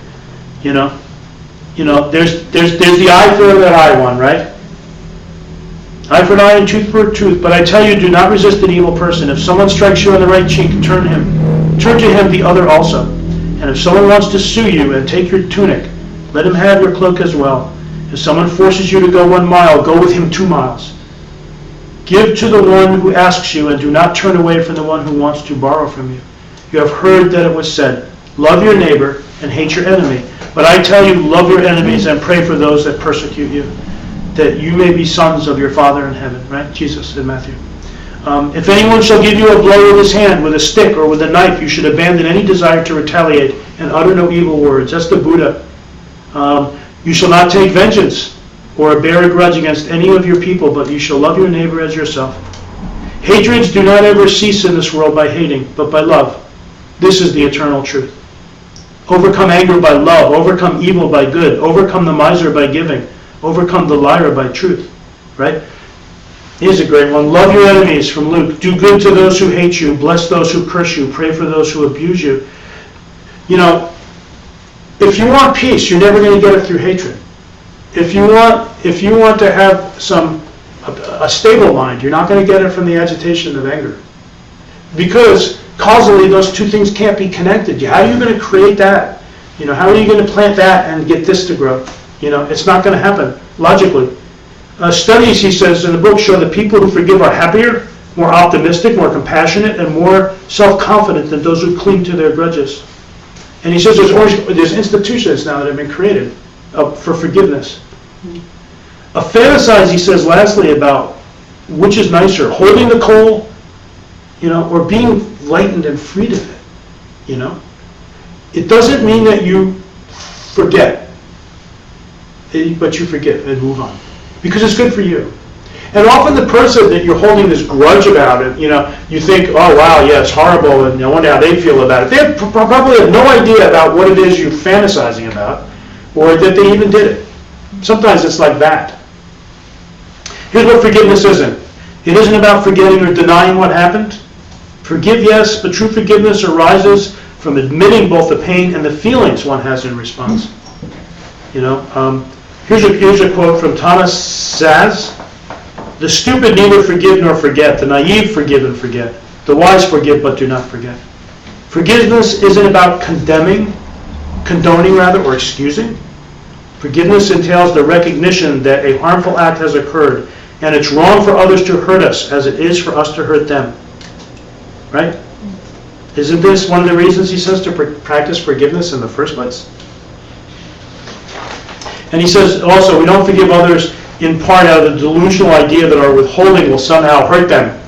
There's the eye for the eye one, right? Eye for an eye and tooth for a tooth. But I tell you, do not resist an evil person. If someone strikes you on the right cheek, turn to him the other also. And if someone wants to sue you and take your tunic, let him have your cloak as well. If someone forces you to go 1 mile, go with him 2 miles. Give to the one who asks you, and do not turn away from the one who wants to borrow from you. You have heard that it was said, love your neighbor and hate your enemy. But I tell you, love your enemies and pray for those that persecute you, that you may be sons of your Father in heaven. Right? Jesus in Matthew. If anyone shall give you a blow with his hand, with a stick, or with a knife, you should abandon any desire to retaliate and utter no evil words. That's the Buddha. You shall not take vengeance or bear a grudge against any of your people, but you shall love your neighbor as yourself. Hatreds do not ever cease in this world by hating, but by love. This is the eternal truth. Overcome anger by love, overcome evil by good, overcome the miser by giving, overcome the liar by truth. Right? Here's a great one. Love your enemies, from Luke. Do good to those who hate you, bless those who curse you, pray for those who abuse you. If you want peace, you're never going to get it through hatred. If you want to have a stable mind, you're not going to get it from the agitation of anger. Because causally, those two things can't be connected. How are you going to create that? How are you going to plant that and get this to grow? It's not going to happen logically. Studies, he says in the book, show that people who forgive are happier, more optimistic, more compassionate, and more self-confident than those who cling to their grudges. And he says there's institutions now that have been created for forgiveness. A fantasize, he says, lastly, about which is nicer, holding the coal, or being lightened and freed of it. It doesn't mean that you forget, but you forgive and move on, because it's good for you. And often the person that you're holding this grudge about, it, you think, oh wow, yeah, it's horrible, and I wonder how they feel about it. They probably have no idea about what it is you're fantasizing about, or that they even did it. Sometimes it's like that. Here's what forgiveness isn't. It isn't about forgetting or denying what happened. Forgive, yes, but true forgiveness arises from admitting both the pain and the feelings one has in response. Here's a quote from Thomas Saz. The stupid neither forgive nor forget. The naive forgive and forget. The wise forgive but do not forget. Forgiveness isn't about condoning, or excusing. Forgiveness entails the recognition that a harmful act has occurred, and it's wrong for others to hurt us as it is for us to hurt them. Right? Isn't this one of the reasons he says to practice forgiveness in the first place? And he says also, we don't forgive others in part out of the delusional idea that our withholding will somehow hurt them.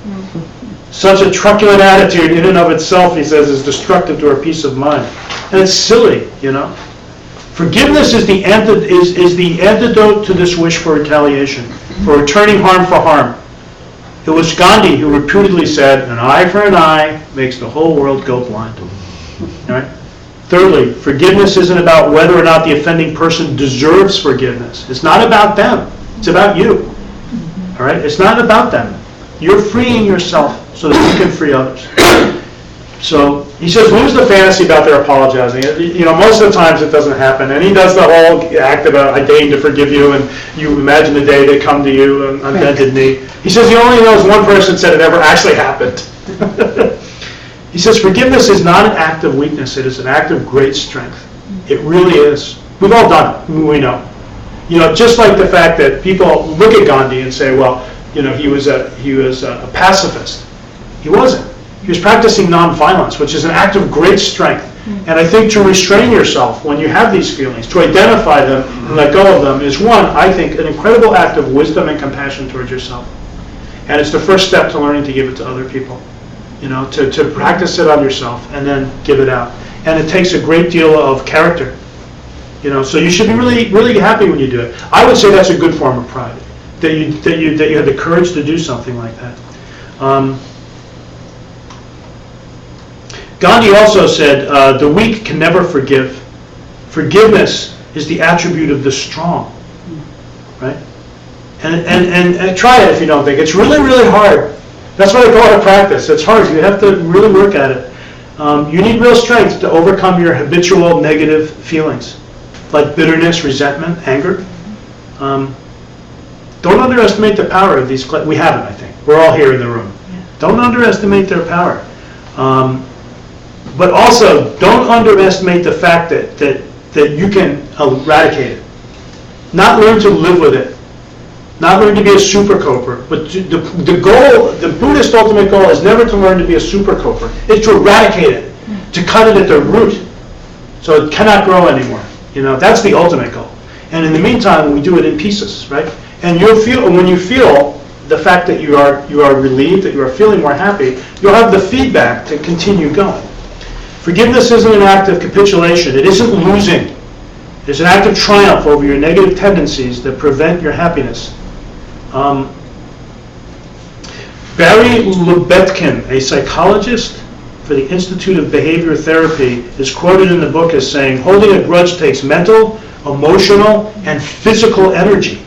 Such a truculent attitude in and of itself, he says, is destructive to our peace of mind. And it's silly, Forgiveness is the antidote to this wish for retaliation, for returning harm for harm. It was Gandhi who reputedly said, "An eye for an eye makes the whole world go blind." All right? Thirdly, forgiveness isn't about whether or not the offending person deserves forgiveness. It's not about them. It's about you. All right? It's not about them. You're freeing yourself so that you can free others. So he says, lose the fantasy about their apologizing. You know, most of the times it doesn't happen. And he does the whole act about, I deign to forgive you, and you imagine the day they come to you on bended knee. He says he only knows one person said it ever actually happened. He says forgiveness is not an act of weakness. It is an act of great strength. It really is. We've all done it. We know. You know, just like the fact that people look at Gandhi and say, well, you know, he was a pacifist. He wasn't. He was practicing nonviolence, which is an act of great strength. And I think to restrain yourself when you have these feelings, to identify them and let go of them, is one, I think, an incredible act of wisdom and compassion towards yourself. And it's the first step to learning to give it to other people. You know, to practice it on yourself and then give it out. And it takes a great deal of character. You know, so you should be really, really happy when you do it. I would say that's a good form of pride, that you had the courage to do something like that. Gandhi also said, the weak can never forgive. Forgiveness is the attribute of the strong, right? And try it if you don't think. It's really, really hard. That's why I call it a practice. It's hard. You have to really work at it. You need real strength to overcome your habitual negative feelings, like bitterness, resentment, anger. Don't underestimate the power of these. We haven't, I think. We're all here in the room. Don't underestimate their power. But also, don't underestimate the fact that you can eradicate it. Not learn to live with it. Not learn to be a super coper. But the goal, the Buddhist ultimate goal is never to learn to be a super coper. It's to eradicate it. To cut it at the root. So it cannot grow anymore. You know, that's the ultimate goal. And in the meantime, we do it in pieces, right? And you'll feel, when you feel the fact that you are relieved, that you are feeling more happy, you'll have the feedback to continue going. Forgiveness isn't an act of capitulation. It isn't losing. It's an act of triumph over your negative tendencies that prevent your happiness. Barry Lubetkin, a psychologist for the Institute of Behavior Therapy, is quoted in the book as saying, holding a grudge takes mental, emotional, and physical energy.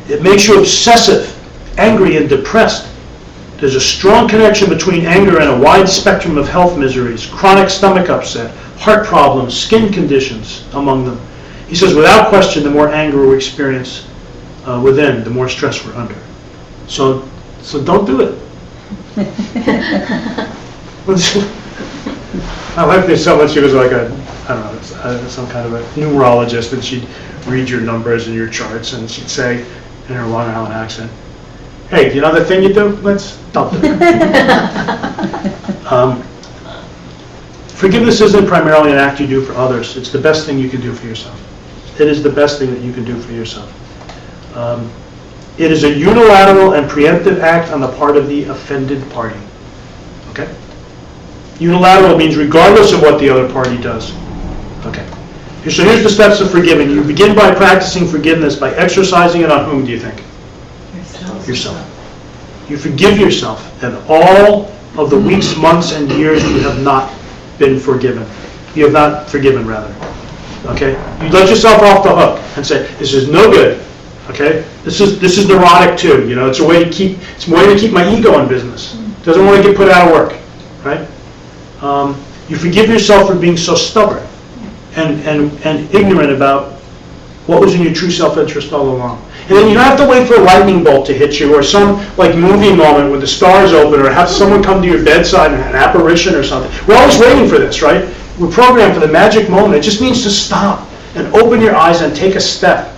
It makes you obsessive, angry, and depressed. There's a strong connection between anger and a wide spectrum of health miseries, chronic stomach upset, heart problems, skin conditions among them. He says, without question, the more anger we experience within, the more stress we're under. So don't do it. My wife did so much. She was like some kind of a numerologist, and she'd read your numbers and your charts, and she'd say in her Long Island accent, hey, you know the thing you do? Don't do it. Forgiveness isn't primarily an act you do for others. It's the best thing you can do for yourself. It is the best thing that you can do for yourself. It is a unilateral and preemptive act on the part of the offended party. Okay? Unilateral means regardless of what the other party does. Okay. So here's the steps of forgiving. You begin by practicing forgiveness by exercising it on whom, do you think? Yourself. You forgive yourself and all of the weeks, months, and years you have not been forgiven. You have not forgiven, rather. Okay? You let yourself off the hook and say, this is no good. Okay? This is neurotic too. You know, it's a way to keep my ego in business. Doesn't want to get put out of work. Right? You forgive yourself for being so stubborn and ignorant about what was in your true self-interest all along. And then you don't have to wait for a lightning bolt to hit you or some like movie moment when the stars open or have someone come to your bedside and an apparition or something. We're always waiting for this, right? We're programmed for the magic moment. It just means to stop and open your eyes and take a step.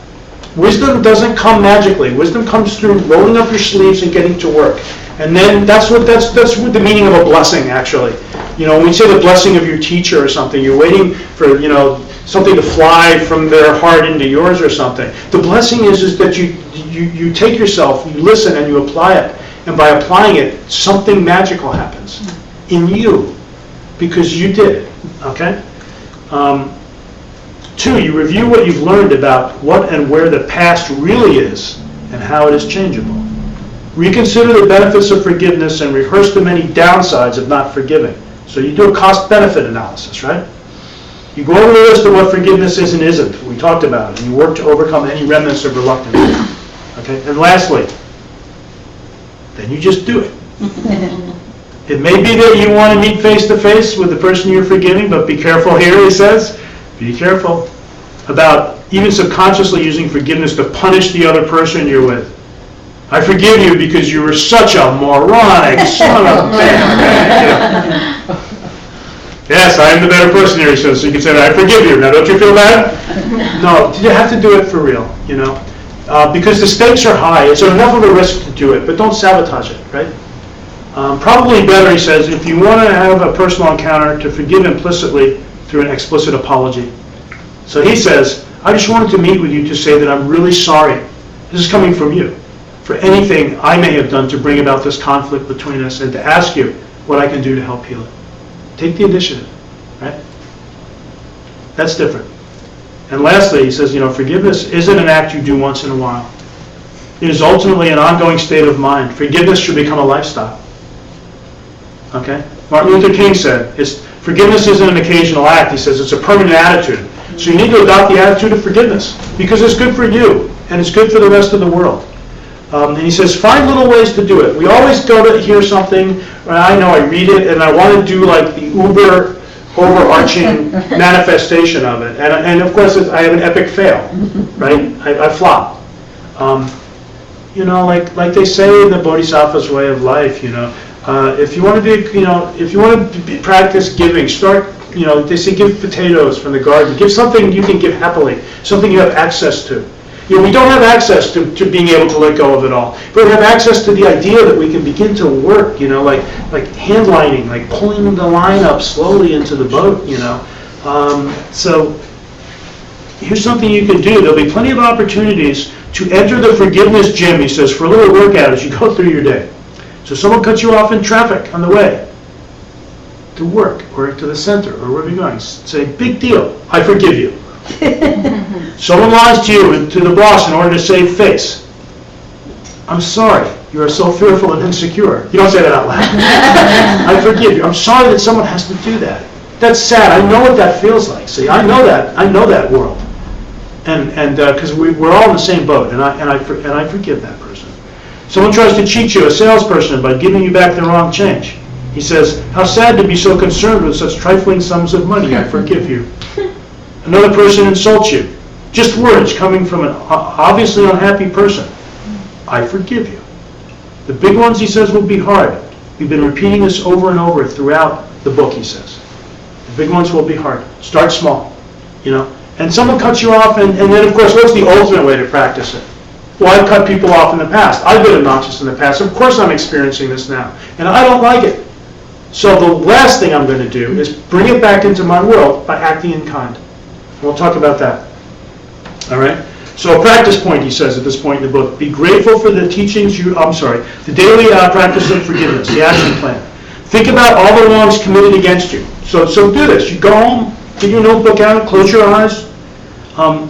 Wisdom doesn't come magically. Wisdom comes through rolling up your sleeves and getting to work. And then that's what the meaning of a blessing, actually. You know, when we say the blessing of your teacher or something, you're waiting for, you know, something to fly from their heart into yours or something. The blessing is that you take yourself, you listen, and you apply it. And by applying it, something magical happens in you because you did it. Okay? 2, you review what you've learned about what and where the past really is and how it is changeable. Reconsider the benefits of forgiveness and rehearse the many downsides of not forgiving. So you do a cost-benefit analysis, right? You go over the list of what forgiveness is and isn't. We talked about it. And you work to overcome any remnants of reluctance. Okay? And lastly, then you just do it. It may be that you want to meet face-to-face with the person you're forgiving, but be careful here, he says. Be careful about even subconsciously using forgiveness to punish the other person you're with. I forgive you because you were such a moronic son of a man. Yes, I am the better person here, so you can say, I forgive you. Now, don't you feel bad? No, you have to do it for real, you know. Because the stakes are high. It's enough of a risk to do it, but don't sabotage it, right? Probably better, he says, if you want to have a personal encounter, to forgive implicitly through an explicit apology. So he says, I just wanted to meet with you to say that I'm really sorry. This is coming from you. For anything I may have done to bring about this conflict between us, and to ask you what I can do to help heal it. Take the initiative, right? That's different. And lastly, he says, forgiveness isn't an act you do once in a while. It is ultimately an ongoing state of mind. Forgiveness should become a lifestyle. Okay? Martin Luther King said, forgiveness isn't an occasional act. He says it's a permanent attitude. So you need to adopt the attitude of forgiveness because it's good for you and it's good for the rest of the world. And he says, find little ways to do it. We always go to hear something, I read it, and I want to do like the uber overarching manifestation of it. And of course, I have an epic fail, right? I flop. Like they say in the Bodhisattva's way of life, if you want to be, practice giving, start, they say give potatoes from the garden. Give something you can give happily, something you have access to. We don't have access to being able to let go of it all. But we have access to the idea that we can begin to work, like hand lining, like pulling the line up slowly into the boat, So here's something you can do. There'll be plenty of opportunities to enter the forgiveness gym, he says, for a little workout as you go through your day. So someone cuts you off in traffic on the way to work or to the center or wherever you're going. Say, big deal, I forgive you. Someone lies to you and to the boss in order to save face. I'm sorry, you are so fearful and insecure. You don't say that out loud. I forgive you. I'm sorry that someone has to do that. That's sad. I know what that feels like. See, I know that world. And because we're all in the same boat, and I forgive that person. Someone tries to cheat you, a salesperson, by giving you back the wrong change. He says, how sad to be so concerned with such trifling sums of money. I forgive you. Another person insults you. Just words coming from an obviously unhappy person. I forgive you. The big ones, he says, will be hard. We've been repeating this over and over throughout the book, he says. The big ones will be hard. Start small, And someone cuts you off, and then, of course, what's the ultimate way to practice it? Well, I've cut people off in the past. I've been obnoxious in the past. Of course I'm experiencing this now. And I don't like it. So the last thing I'm going to do is bring it back into my world by acting in kind. We'll talk about that. All right? So a practice point, he says at this point in the book, be grateful for the teachings the daily practice of forgiveness, the action plan. Think about all the wrongs committed against you. So do this. You go home, get your notebook out, close your eyes.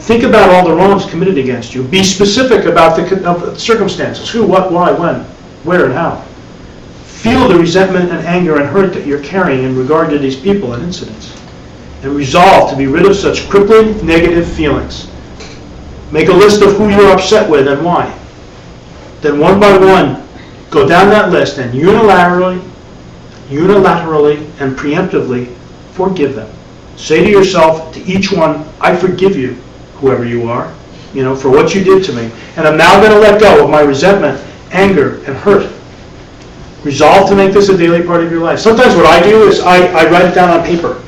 Think about all the wrongs committed against you. Be specific about the circumstances. Who, what, why, when, where, and how. Feel the resentment and anger and hurt that you're carrying in regard to these people and incidents. And resolve to be rid of such crippling negative feelings. Make a list of who you're upset with and why. Then one by one, go down that list and unilaterally and preemptively forgive them. Say to yourself, to each one, I forgive you, whoever you are, for what you did to me. And I'm now going to let go of my resentment, anger, and hurt. Resolve to make this a daily part of your life. Sometimes what I do is I write it down on paper.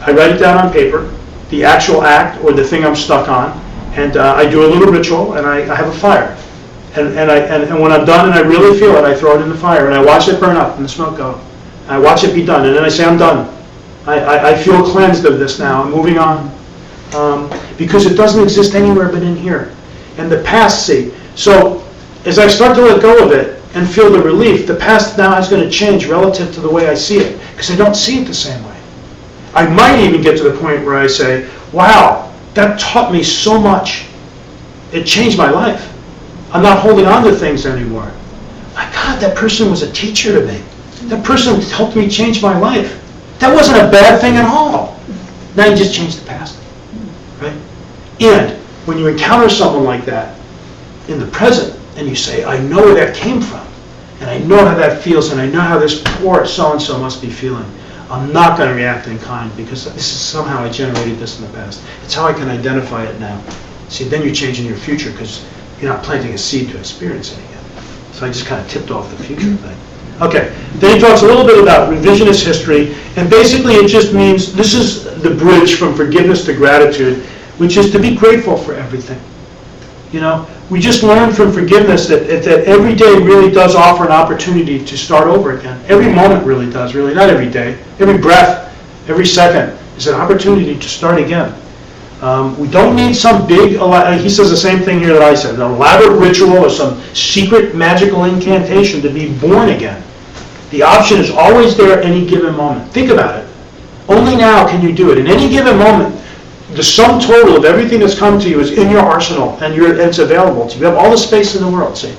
I write it down on paper, the actual act or the thing I'm stuck on, and I do a little ritual, and I have a fire. And when I'm done and I really feel it, I throw it in the fire, and I watch it burn up and the smoke go. I watch it be done, and then I say, I'm done. I feel cleansed of this now. I'm moving on. Because it doesn't exist anywhere but in here. And the past, so as I start to let go of it and feel the relief, the past now is going to change relative to the way I see it, because I don't see it the same way. I might even get to the point where I say, wow, that taught me so much. It changed my life. I'm not holding on to things anymore. my God, that person was a teacher to me. That person helped me change my life. That wasn't a bad thing at all. Now you just changed the past, right? And when you encounter someone like that in the present, and you say, I know where that came from, and I know how that feels, and I know how this poor so-and-so must be feeling, I'm not going to react in kind because this is somehow I generated this in the past. It's how I can identify it now. See, then you're changing your future because you're not planting a seed to experience it again. So I just kind of tipped off the future thing. Okay, then he talks a little bit about revisionist history, and basically it just means this is the bridge from forgiveness to gratitude, which is to be grateful for everything. You know, we just learned from forgiveness that every day really does offer an opportunity to start over again. Every moment really does, really, not every day. Every breath, every second is an opportunity to start again. We don't need some big, he says the same thing here that I said, an elaborate ritual or some secret magical incantation to be born again. The option is always there at any given moment. Think about it. Only now can you do it. In any given moment, the sum total of everything that's come to you is in your arsenal, and it's available to you. You have all the space in the world, see?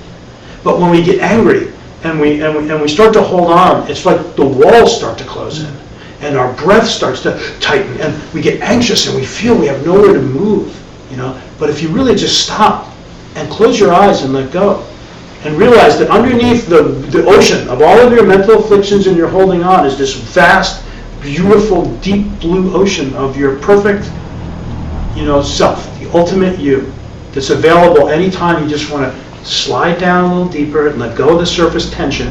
But when we get angry and we start to hold on, it's like the walls start to close in, and our breath starts to tighten, and we get anxious, and we feel we have nowhere to move, you know? But if you really just stop and close your eyes and let go, and realize that underneath the ocean of all of your mental afflictions and you're holding on is this vast, beautiful, deep blue ocean of your perfect, you know, self, the ultimate you, that's available anytime you just want to slide down a little deeper and let go of the surface tension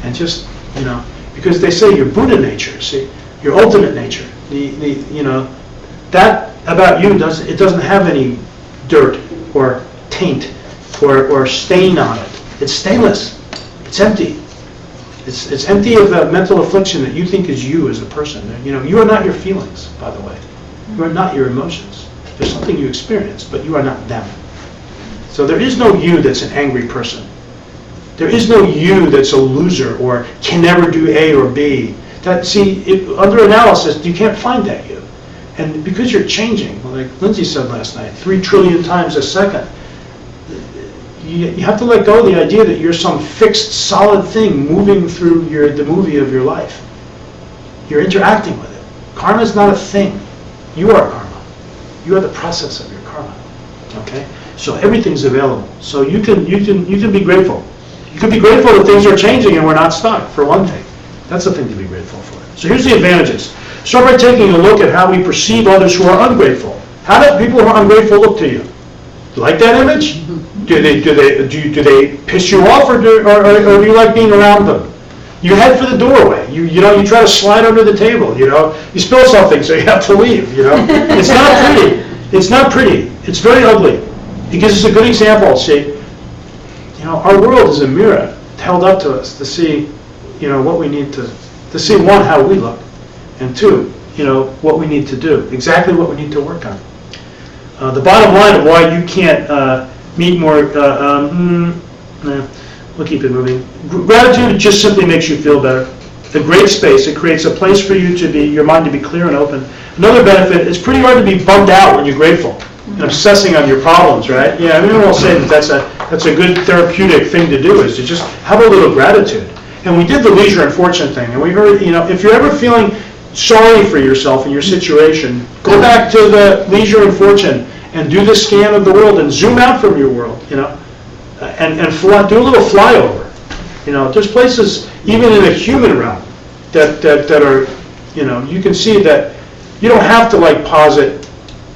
and just, you know, because they say your Buddha nature, see, your ultimate nature, you know, that about you doesn't have any dirt or taint or stain on it. It's stainless. It's empty. It's empty of a mental affliction that you think is you as a person. You know, you are not your feelings, by the way. You are not your emotions. There's something you experience, but you are not them. So there is no you that's an angry person. There is no you that's a loser or can never do A or B. Under analysis, you can't find that you. And because you're changing, like Lindsay said last night, 3 trillion times a second, you have to let go of the idea that you're some fixed, solid thing moving through the movie of your life. You're interacting with it. Karma is not a thing. You are karma. You are the process of your karma. Okay? So everything's available. So you can be grateful. You can be grateful that things are changing and we're not stuck, for one thing. That's the thing to be grateful for. So here's the advantages. Start by taking a look at how we perceive others who are ungrateful. How do people who are ungrateful look to you? Like that image? Do they piss you off, or do you like being around them? You head for the doorway. You try to slide under the table. You spill something, so you have to leave. It's not pretty. It's not pretty. It's very ugly. It gives us a good example. See, our world is a mirror held up to us to see, what we need to see, one, how we look, and two, what we need to do, exactly what we need to work on. The bottom line of why you can't meet more, we'll keep it moving. Gratitude just simply makes you feel better. A great space. It creates a place for you to be, your mind to be clear and open. Another benefit, it's pretty hard to be bummed out when you're grateful and obsessing on your problems, right? Yeah, everyone will say that that's a good therapeutic thing to do, is to just have a little gratitude. And we did the leisure and fortune thing, and we heard, if you're ever feeling sorry for yourself and your situation, go back to the leisure and fortune and do the scan of the world and zoom out from your world, and do a little flyover. There's places, even in the human realm, that are, you can see that you don't have to posit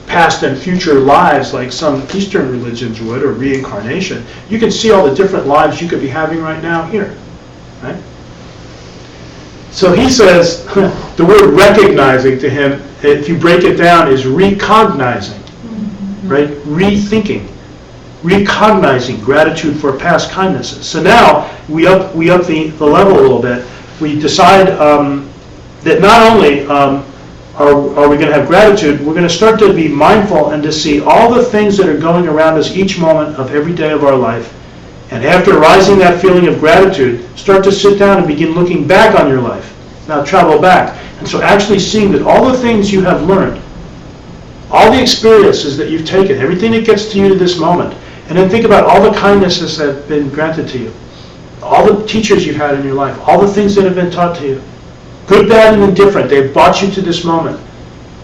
past and future lives like some Eastern religions would, or reincarnation. You can see all the different lives you could be having right now here, right? So he says, the word recognizing to him, if you break it down, is recognizing, right? Rethinking, recognizing gratitude for past kindnesses. So now we up the level a little bit. We decide that not only are we going to have gratitude, we're going to start to be mindful and to see all the things that are going around us each moment of every day of our life. And after arising that feeling of gratitude, start to sit down and begin looking back on your life. Now travel back. And so actually seeing that all the things you have learned, all the experiences that you've taken, everything that gets to you to this moment, and then think about all the kindnesses that have been granted to you. all the teachers you've had in your life, all the things that have been taught to you, good, bad, and indifferent, they've brought you to this moment.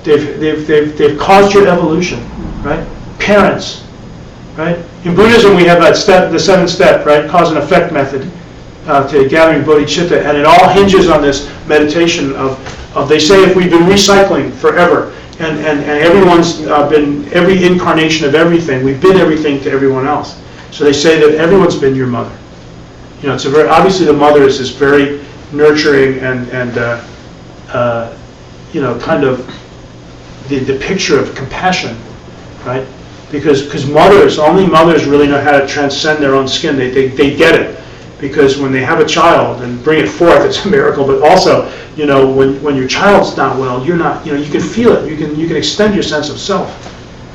They've caused your evolution, right? Parents, right? In Buddhism, we have that step, the 7-step, right? Cause and effect method to gathering bodhicitta, and it all hinges on this meditation of they say if we've been recycling forever, and everyone's been every incarnation of everything, we've been everything to everyone else. So they say that everyone's been your mother. You know, it's a very obviously the mother is this very nurturing and you know, kind of the picture of compassion, right? Because only mothers really know how to transcend their own skin. They get it. Because when they have a child and bring it forth, it's a miracle. But also, you know, when your child's not well, you're not, you know, you can feel it. You can extend your sense of self.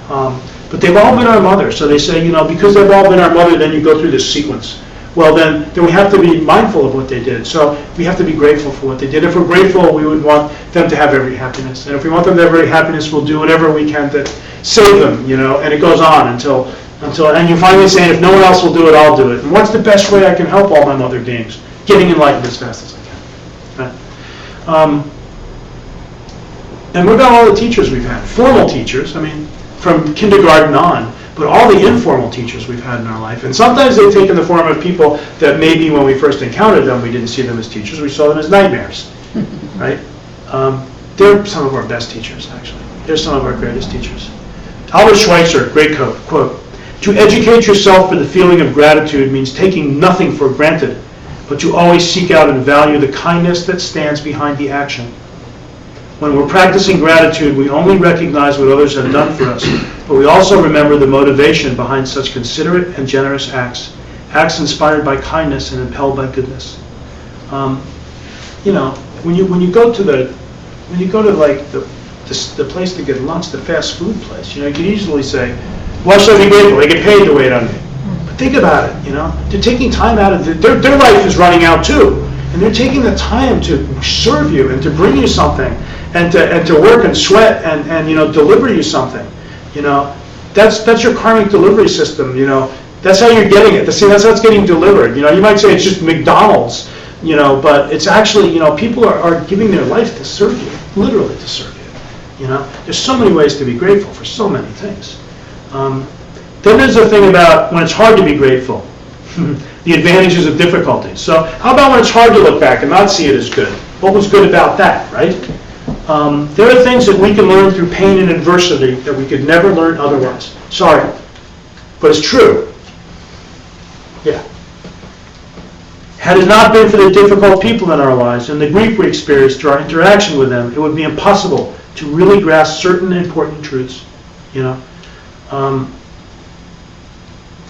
But they've all been our mother. So they say, you know, because they've all been our mother, then you go through this sequence. Well, then we have to be mindful of what they did. So we have to be grateful for what they did. If we're grateful, we would want them to have every happiness. And if we want them to have every happiness, we'll do whatever we can to save them, you know, and it goes on until and you finally saying, if no one else will do it, I'll do it. And what's the best way I can help all my mother beings? Getting enlightened as fast as I can. Right? And what about all the teachers we've had? Formal teachers, I mean, from kindergarten on, but all the informal teachers we've had in our life. And sometimes they've taken the form of people that maybe when we first encountered them, we didn't see them as teachers, we saw them as nightmares. Right? They're some of our best teachers, actually. They're some of our greatest teachers. Albert Schweitzer, great quote, "To educate yourself for the feeling of gratitude means taking nothing for granted, but to always seek out and value the kindness that stands behind the action. When we're practicing gratitude, we only recognize what others have done for us, but we also remember the motivation behind such considerate and generous acts, acts inspired by kindness and impelled by goodness." You know, when you go to like the place to get lunch, the fast food place, you know, you can easily say, "Why should I be grateful? They get paid to wait on me." But think about it, you know, they're taking time out of their life is running out too, and they're taking the time to serve you and to bring you something, and to work and sweat and you know, deliver you something. You know, that's your karmic delivery system. You know, that's how you're getting it. See, that's how it's getting delivered. You know, you might say it's just McDonald's, you know, but it's actually, you know, people are giving their life to serve you, literally to serve you. You know, there's so many ways to be grateful for so many things. Then there's the thing about when it's hard to be grateful, the advantages of difficulties. So how about when it's hard to look back and not see it as good? What was good about that, right? There are things that we can learn through pain and adversity that we could never learn otherwise. Sorry, but it's true. Yeah. Had it not been for the difficult people in our lives and the grief we experienced through our interaction with them, it would be impossible to really grasp certain important truths. You know,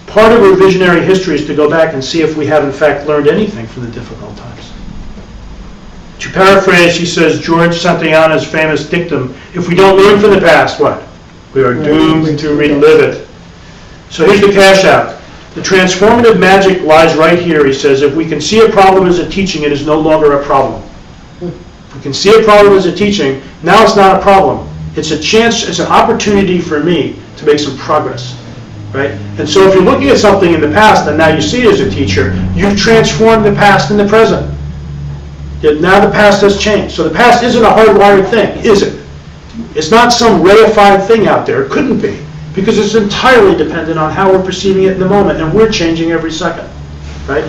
part of revisionary history is to go back and see if we have in fact learned anything from the difficult times. To paraphrase, he says, George Santayana's famous dictum, if we don't learn from the past, what? We are doomed to relive it. So here's the cash out. The transformative magic lies right here, he says. If we can see a problem as a teaching, it is no longer a problem. If we can see a problem as a teaching, now it's not a problem. It's a chance, it's an opportunity for me to make some progress. Right? And so if you're looking at something in the past and now you see it as a teacher, you've transformed the past in the present. Yet now the past has changed. So the past isn't a hardwired thing, is it? It's not some reified thing out there. It couldn't be. Because it's entirely dependent on how we're perceiving it in the moment, and we're changing every second. Right?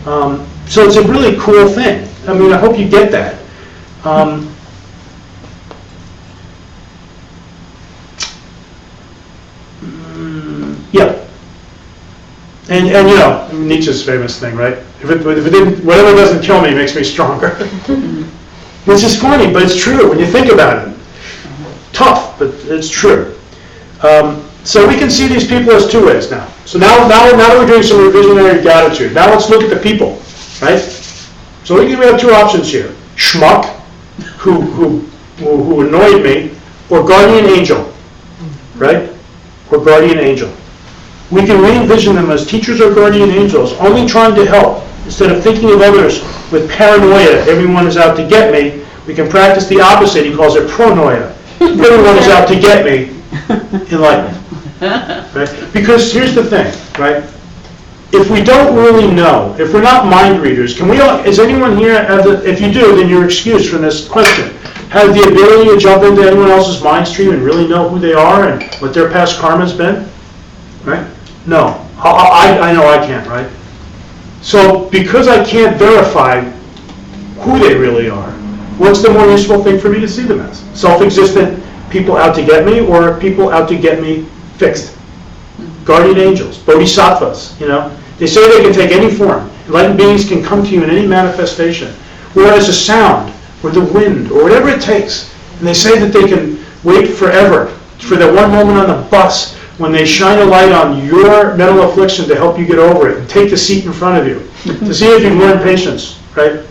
So it's a really cool thing. I mean, I hope you get that. Yeah. And you know, Nietzsche's famous thing, right? If it didn't, whatever doesn't kill me makes me stronger. Which is funny, but it's true when you think about it. Tough, but it's true. So we can see these people as two ways now. So now that we're doing some revisionary gratitude, now let's look at the people, right? So we have two options here: schmuck, who annoyed me, or guardian angel, right? Or guardian angel. We can re-envision them as teachers or guardian angels, only trying to help. Instead of thinking of others with paranoia, everyone is out to get me, we can practice the opposite. He calls it pronoia. Everyone is out to get me, enlightenment. Right? Because here's the thing, right? if we don't really know, if we're not mind readers, can we all, is anyone here, if you do, then you're excused from this question. Have the ability to jump into anyone else's mind stream and really know who they are and what their past karma's been? Right? No. I know I can't, right? So because I can't verify who they really are, what's the more useful thing for me to see them as? Self-existent people out to get me, or people out to get me fixed? Guardian angels, bodhisattvas, They say they can take any form. Enlightened beings can come to you in any manifestation. Whereas a sound, or the wind, or whatever it takes, and they say that they can wait forever for that one moment on the bus when they shine a light on your mental affliction to help you get over it and take the seat in front of you to see if you've learned patience, right?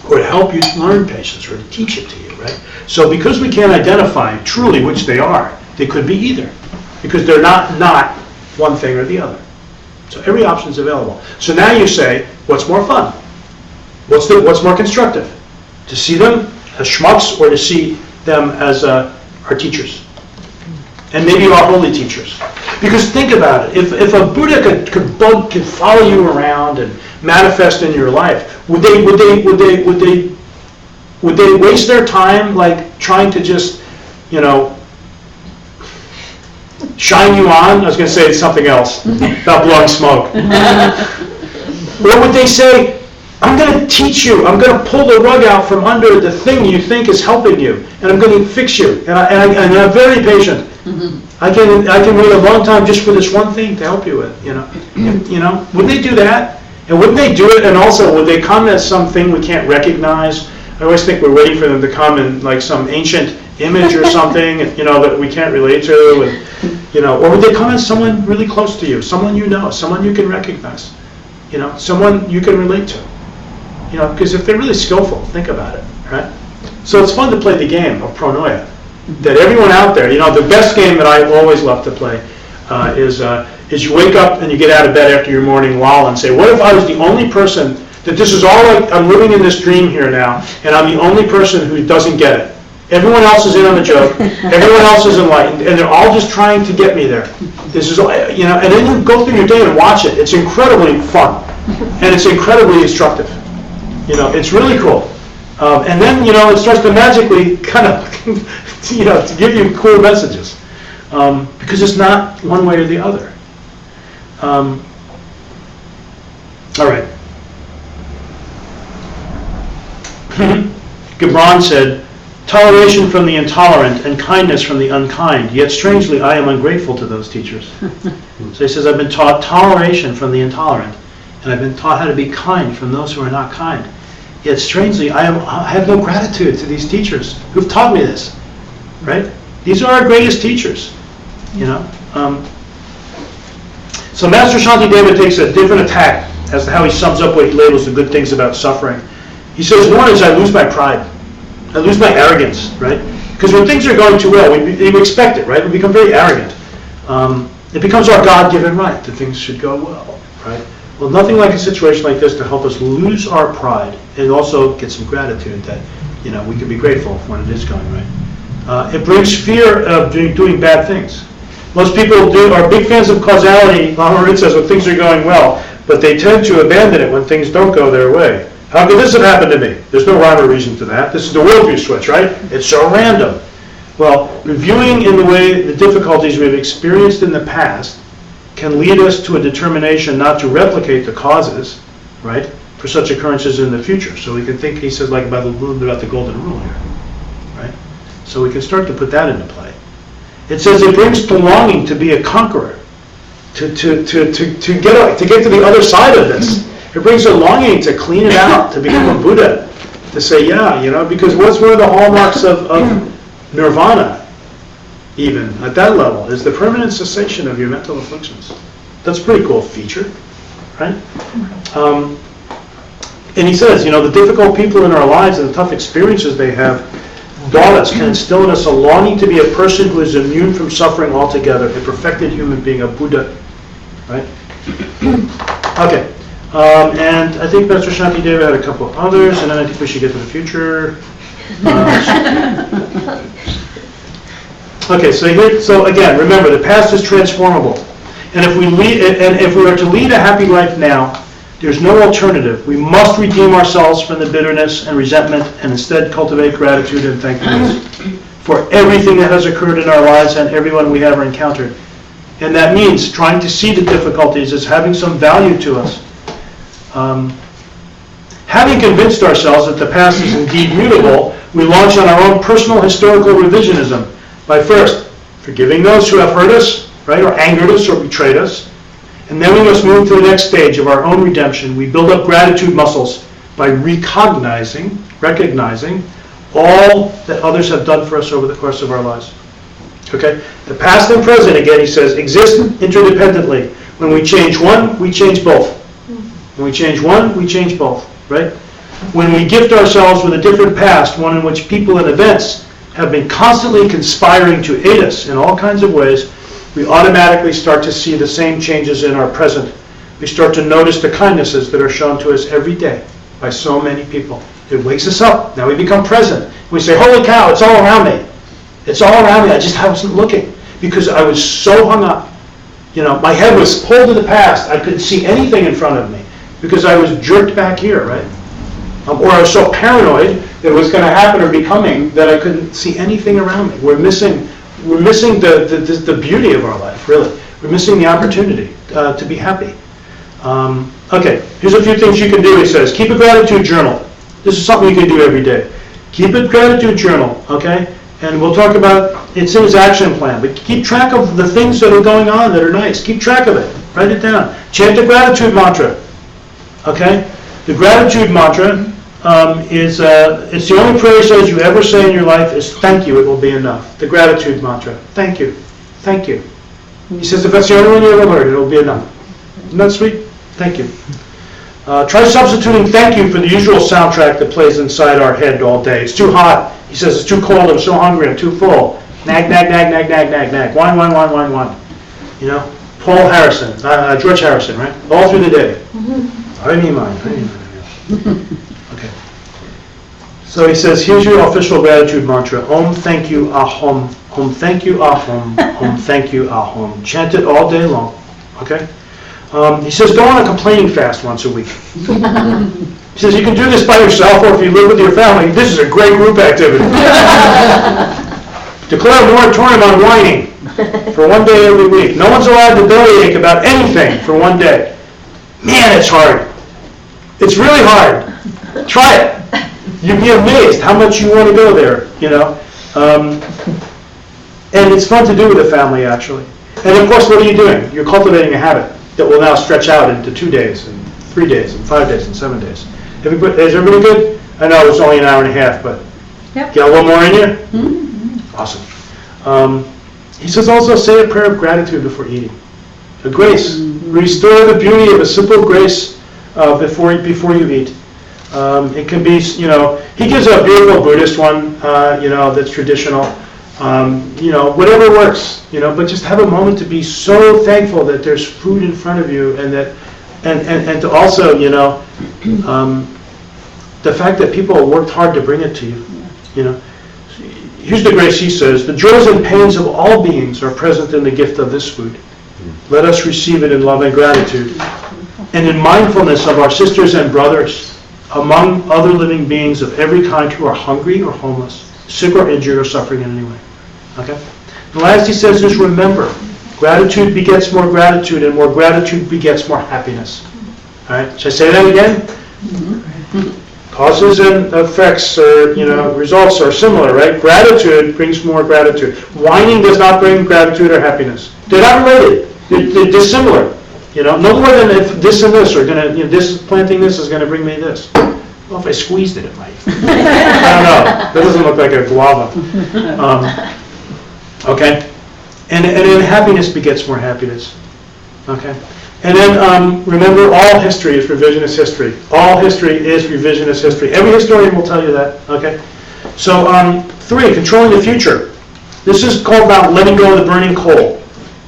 Or to help you learn patience, or to teach it to you, right? So because we can't identify truly which they are, they could be either, because they're not one thing or the other. So every option is available. So now you say, what's more fun? What's more constructive? To see them as schmucks, or to see them as our teachers? And maybe our holy teachers. Because think about it, if a Buddha could follow you around and manifest in your life, would they waste their time like trying to just, shine you on? I was going to say something else about blowing smoke. Or would they say, I'm going to teach you, I'm going to pull the rug out from under the thing you think is helping you, and I'm going to fix you, and I'm very patient. I can wait a long time just for this one thing to help you with, Wouldn't they do that? And wouldn't they do it, and also would they come as something we can't recognize? I always think we're waiting for them to come in like some ancient image or something, that we can't relate to, and, or would they come as someone really close to you, someone you know, someone you can recognize, someone you can relate to, because if they're really skillful, think about it, right? So it's fun to play the game of pronoia, that everyone out there, the best game that I always love to play is you wake up and you get out of bed after your morning lull and say, what if I was the only person, that this is all like, I'm living in this dream here now, and I'm the only person who doesn't get it. Everyone else is in on the joke, everyone else is enlightened, and they're all just trying to get me there. This is, and then you go through your day and watch it. It's incredibly fun, and it's incredibly instructive. It's really cool. And then, it starts to magically kind of, to give you cool messages. Because it's not one way or the other. All right. Gibran said, toleration from the intolerant and kindness from the unkind, yet strangely I am ungrateful to those teachers. So he says, I've been taught toleration from the intolerant, and I've been taught how to be kind from those who are not kind. Yet strangely, I have no gratitude to these teachers who've taught me this, right? These are our greatest teachers, So Master Shantideva takes a different attack as to how he sums up what he labels the good things about suffering. He says, one is I lose my pride. I lose my arrogance, right? Because when things are going too well, we expect it, right? We become very arrogant. It becomes our God-given right that things should go well, right? Well, nothing like a situation like this to help us lose our pride and also get some gratitude that, we can be grateful when it is going right. It brings fear of doing bad things. Most people are big fans of causality, Maharid says, when things are going well, but they tend to abandon it when things don't go their way. How could this have happened to me? There's no rhyme or reason to that. This is the worldview switch, right? It's so random. Well, reviewing in the way the difficulties we've experienced in the past can lead us to a determination not to replicate the causes, right, for such occurrences in the future. So we can think, he says, like about a little bit about the golden rule here, right? So we can start to put that into play. It says it brings belonging to be a conqueror, to get to the other side of this. It brings a longing to clean it out, to become a Buddha, to say, because what's one of the hallmarks of nirvana, even at that level, is the permanent cessation of your mental afflictions. That's a pretty cool feature, right? And he says, the difficult people in our lives and the tough experiences they have taught us can instill in us a longing to be a person who is immune from suffering altogether, a perfected human being, a Buddha, right? Okay. And I think Master Shantideva had a couple of others, and then I think we should get to the future. Okay, so again, remember, the past is transformable. And if we are to lead a happy life now, there's no alternative. We must redeem ourselves from the bitterness and resentment and instead cultivate gratitude and thankfulness for everything that has occurred in our lives and everyone we have encountered. And that means trying to see the difficulties as having some value to us. Having convinced ourselves that the past is indeed mutable, we launch on our own personal historical revisionism by first forgiving those who have hurt us, right, or angered us or betrayed us. And then we must move to the next stage of our own redemption. We build up gratitude muscles by recognizing all that others have done for us over the course of our lives. Okay? The past and present, again, he says, exist interdependently. When we change one, we change both. When we change one, we change both, right? When we gift ourselves with a different past, one in which people and events have been constantly conspiring to aid us in all kinds of ways, we automatically start to see the same changes in our present. We start to notice the kindnesses that are shown to us every day by so many people. It wakes us up. Now we become present. We say, holy cow, it's all around me. It's all around me. I just wasn't looking because I was so hung up. You know, my head was pulled to the past. I couldn't see anything in front of me because I was jerked back here, right? Or I was so paranoid that it was going to happen or be coming that I couldn't see anything around me. We're missing the beauty of our life, really. We're missing the opportunity to be happy. Okay, here's a few things you can do, he says. Keep a gratitude journal. This is something you can do every day. Keep a gratitude journal, okay? And we'll talk about, it's in his action plan, but keep track of the things that are going on that are nice. Keep track of it. Write it down. Chant the gratitude mantra, okay? The gratitude mantra it's the only prayer, he says, you ever say in your life is thank you, it will be enough. The gratitude mantra. Thank you. Thank you. He says if that's the only one you ever heard, it will be enough. Isn't that sweet? Thank you. Try substituting thank you for the usual soundtrack that plays inside our head all day. It's too hot. He says it's too cold, I'm so hungry, I'm too full. Nag, nag, nag, nag, nag, nag, nag. Whine, whine, whine, whine, whine. You know? Paul Harrison, George Harrison, right? All through the day. I need mine. Okay. So he says, here's your official gratitude mantra. Om thank you ahom. Om thank you ahom. Om thank you ahom. Chant it all day long. Okay? He says, go on a complaining fast once a week. He says, you can do this by yourself or if you live with your family. This is a great group activity. Declare a moratorium on whining for one day every week. No one's allowed to bellyache about anything for one day. Man, it's hard. It's really hard. Try it. You'd be amazed how much you want to go there, you know. And it's fun to do with a family, actually. And of course, what are you doing? You're cultivating a habit that will now stretch out into 2 days, and 3 days, and 5 days, and 7 days. Is everybody good? I know it's only an hour and a half, but Yep. got one more in you? Mm-hmm. Awesome. He says also say a prayer of gratitude before eating. A grace. Restore the beauty of a simple grace before you eat. It can be, you know, he gives a beautiful Buddhist one, you know, that's traditional. You know, whatever works, you know, but just have a moment to be so thankful that there's food in front of you and that, and to also, you know, the fact that people worked hard to bring it to you, you know. Here's the grace he says, the joys and pains of all beings are present in the gift of this food. Let us receive it in love and gratitude and in mindfulness of our sisters and brothers among other living beings of every kind who are hungry or homeless, sick or injured or suffering in any way. Okay? The last he says is remember, gratitude begets more gratitude and more gratitude begets more happiness. All right? Should I say that again? Causes and effects or, you know, results are similar, right? Gratitude brings more gratitude. Whining does not bring gratitude or happiness. They're not related. They're dissimilar. You know, no more than if this and this are going to, you know, this planting this is going to bring me this. Well, if I squeezed it, it might. I don't know. That doesn't look like a guava. Okay? And then happiness begets more happiness. Okay? And then remember, all history is revisionist history. All history is revisionist history. Every historian will tell you that. Okay? So 3, controlling the future. This is called about letting go of the burning coal,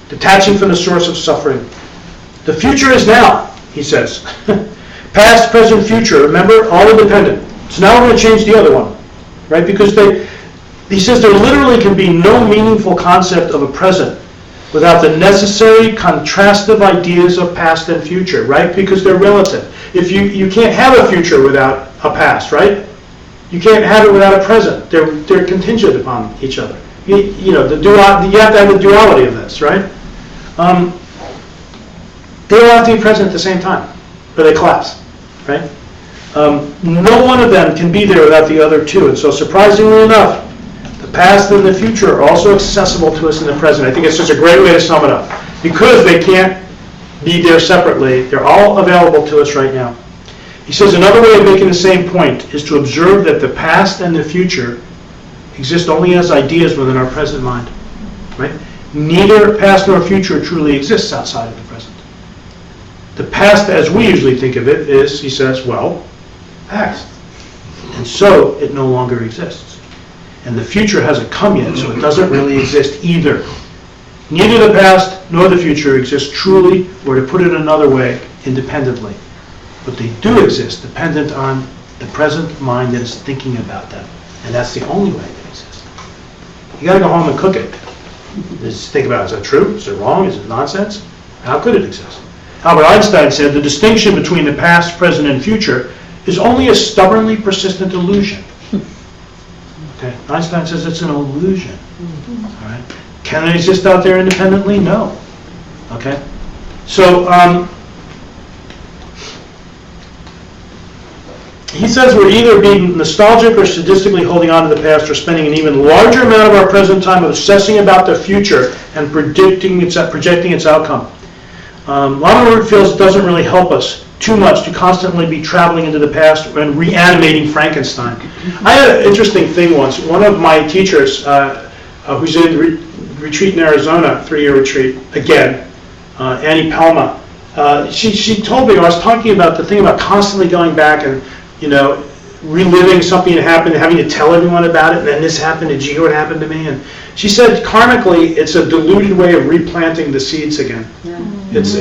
detaching from the source of suffering. The future is now, he says. Past, present, future, remember, all independent. So now we're going to change the other one, right? Because he says there literally can be no meaningful concept of a present without the necessary contrastive ideas of past and future, right? Because they're relative. If you can't have a future without a past, right? You can't have it without a present. They're contingent upon each other. You know, you have to have the duality of this, right? They all have to be present at the same time, or they collapse, right? No one of them can be there without the other two. And so surprisingly enough, the past and the future are also accessible to us in the present. I think it's just a great way to sum it up. Because they can't be there separately, they're all available to us right now. He says another way of making the same point is to observe that the past and the future exist only as ideas within our present mind, right? Neither past nor future truly exists outside of the present. The past, as we usually think of it, is, he says, well, past. And so it no longer exists. And the future hasn't come yet, so it doesn't really exist either. Neither the past nor the future exist truly, or to put it another way, independently. But they do exist, dependent on the present mind that is thinking about them. And that's the only way they exist. You got to go home and cook it. Just think about it. Is that true? Is it wrong? Is it nonsense? How could it exist? Albert Einstein said the distinction between the past, present, and future is only a stubbornly persistent illusion. Okay? Einstein says it's an illusion. All right? Can it exist out there independently? No. Okay? So, he says we're either being nostalgic or sadistically holding on to the past, or spending an even larger amount of our present time obsessing about the future and projecting its outcome. Lana feels it doesn't really help us too much to constantly be traveling into the past and reanimating Frankenstein. I had an interesting thing once. One of my teachers, who's in retreat in Arizona, 3-year retreat, again, Annie Palma, she told me, I was talking about the thing about constantly going back and, you know, reliving something that happened and having to tell everyone about it, and then this happened, and gee, what happened to me? And she said, karmically, it's a diluted way of replanting the seeds again. Yeah. It's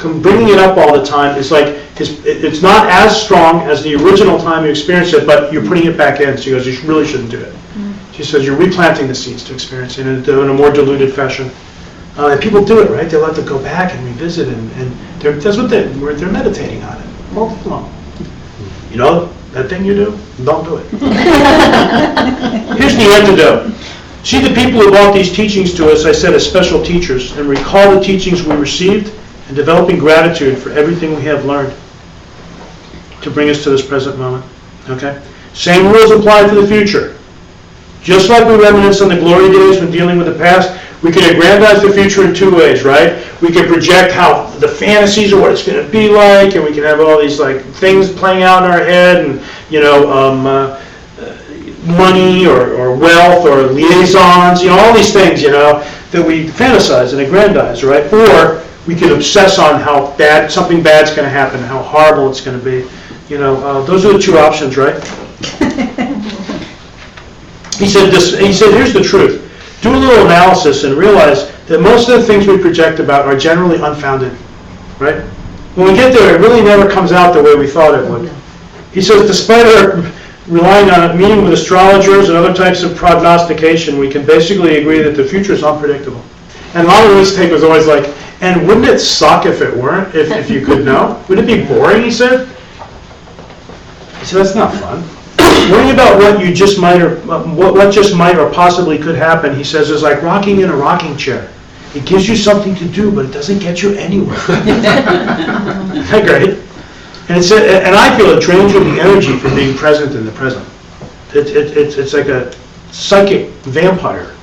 bringing it up all the time. It's like, it's not as strong as the original time you experienced it, but you're putting it back in. She goes, you really shouldn't do it. She says, you're replanting the seeds to experience it in a more diluted fashion. And people do it, right? They like to go back and revisit, and that's what they're meditating on it. Well, you know, that thing you do, don't do it. Here's the antidote. See the people who brought these teachings to us, I said, as special teachers, and recall the teachings we received, and developing gratitude for everything we have learned to bring us to this present moment. Okay? Same rules apply to the future. Just like we reminisce on the glory days when dealing with the past, we can aggrandize the future in two ways, right? We can project how the fantasies of what it's going to be like, and we can have all these like things playing out in our head, and you know, money or wealth or liaisons, you know, all these things, you know, that we fantasize and aggrandize, right? Or we can obsess on how bad something bad's going to happen, how horrible it's going to be. You know, those are the two options, right? He said, here's the truth. Do a little analysis and realize that most of the things we project about are generally unfounded, right? When we get there, it really never comes out the way we thought it would. He says, despite our relying on meeting with astrologers and other types of prognostication, we can basically agree that the future is unpredictable. And Lama's take was always like, and wouldn't it suck if it weren't, if you could know? Would it be boring, he said? He said, that's not fun. Worrying about what you just might or what just might or possibly could happen, he says, is like rocking in a rocking chair. It gives you something to do, but it doesn't get you anywhere. Isn't that great? And I feel it drains you the energy from being present in the present. It's like a psychic vampire.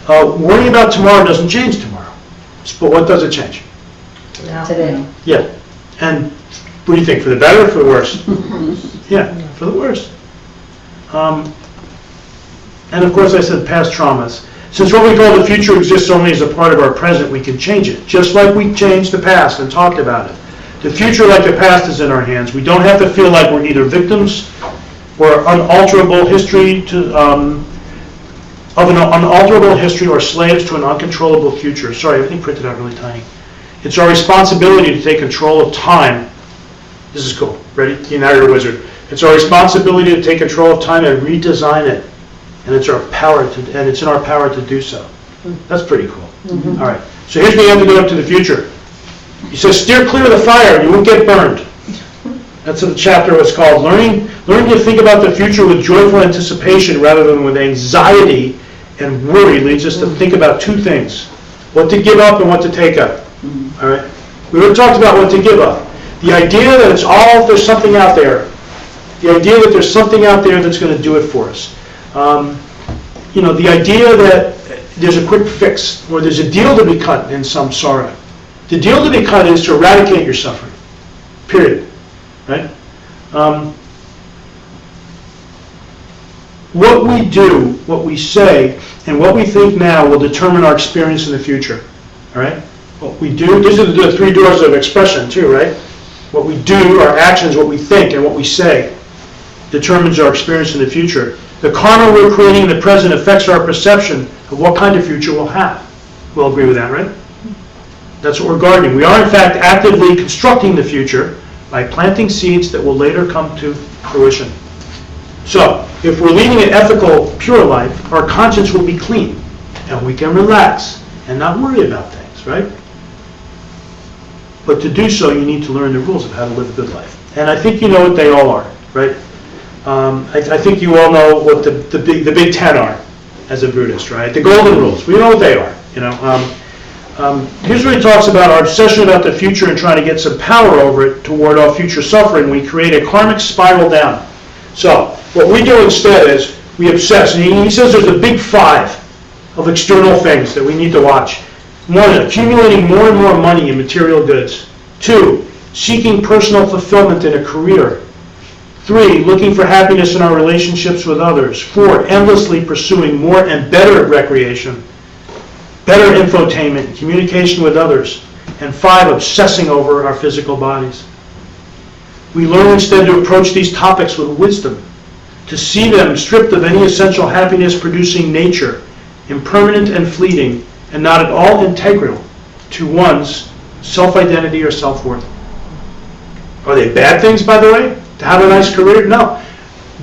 Worrying about tomorrow doesn't change tomorrow. But what does it change? Today. Yeah. And what do you think, for the better or for the worse? Yeah, for the worse. And of course I said past traumas. Since what we call the future exists only as a part of our present, we can change it, just like we changed the past and talked about it. The future, like the past, is in our hands. We don't have to feel like we're either victims or unalterable history of an unalterable history or slaves to an uncontrollable future. Sorry, everything printed out really tiny. It's our responsibility to take control of time. This is cool. Ready? Now you're a wizard. It's our responsibility to take control of time and redesign it. And it's in our power to do so. That's pretty cool. All right, so here's the antidote to the future. He says, steer clear of the fire, you won't get burned. That's what the chapter was called. Learning to think about the future with joyful anticipation rather than with anxiety and worry leads us to think about two things: what to give up and what to take up. All right. We already talked about what to give up. The idea that there's something out there. The idea that there's something out there that's going to do it for us. The idea that there's a quick fix or there's a deal to be cut in some sorrow. The deal to be cut is to eradicate your suffering. Period. Right? What we do, what we say, and what we think now will determine our experience in the future. All right? What we do, these are the three doors of expression too, right? What we do, our actions, what we think, and what we say determines our experience in the future. The karma we're creating in the present affects our perception of what kind of future we'll have. We'll agree with that, right? That's what we're gardening. We are in fact actively constructing the future by planting seeds that will later come to fruition. So, if we're leading an ethical, pure life, our conscience will be clean, and we can relax and not worry about things, right? But to do so, you need to learn the rules of how to live a good life. And I think you know what they all are, right? I think you all know what the big 10 are as a Buddhist, right? The golden rules. We know what they are, you know. Here's where he talks about our obsession about the future and trying to get some power over it to ward off future suffering. We create a karmic spiral down. So, what we do instead is we obsess. And he says there's a big 5 of external things that we need to watch. 1, accumulating more and more money in material goods. 2, seeking personal fulfillment in a career. 3, looking for happiness in our relationships with others. 4, endlessly pursuing more and better recreation, better infotainment, communication with others. And 5, obsessing over our physical bodies. We learn instead to approach these topics with wisdom, to see them stripped of any essential happiness-producing nature, impermanent and fleeting, and not at all integral to one's self-identity or self-worth. Are they bad things, by the way? To have a nice career? No.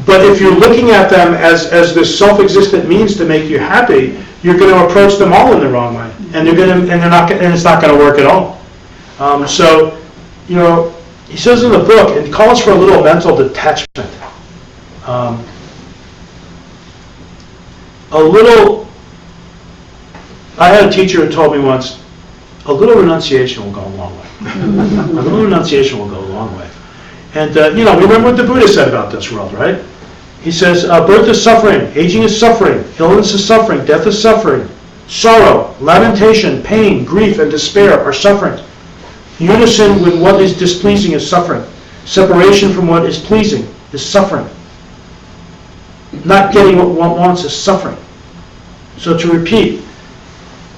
But if you're looking at them as this self-existent means to make you happy, you're going to approach them all in the wrong way, and it's not going to work at all. So, you know, he says in the book, it calls for a little mental detachment. I had a teacher who told me once, a little renunciation will go a long way. A little renunciation will go a long way. And, we remember what the Buddha said about this world, right? He says, birth is suffering, aging is suffering, illness is suffering, death is suffering, sorrow, lamentation, pain, grief, and despair are suffering. Unison with what is displeasing is suffering. Separation from what is pleasing is suffering. Not getting what one wants is suffering. So to repeat,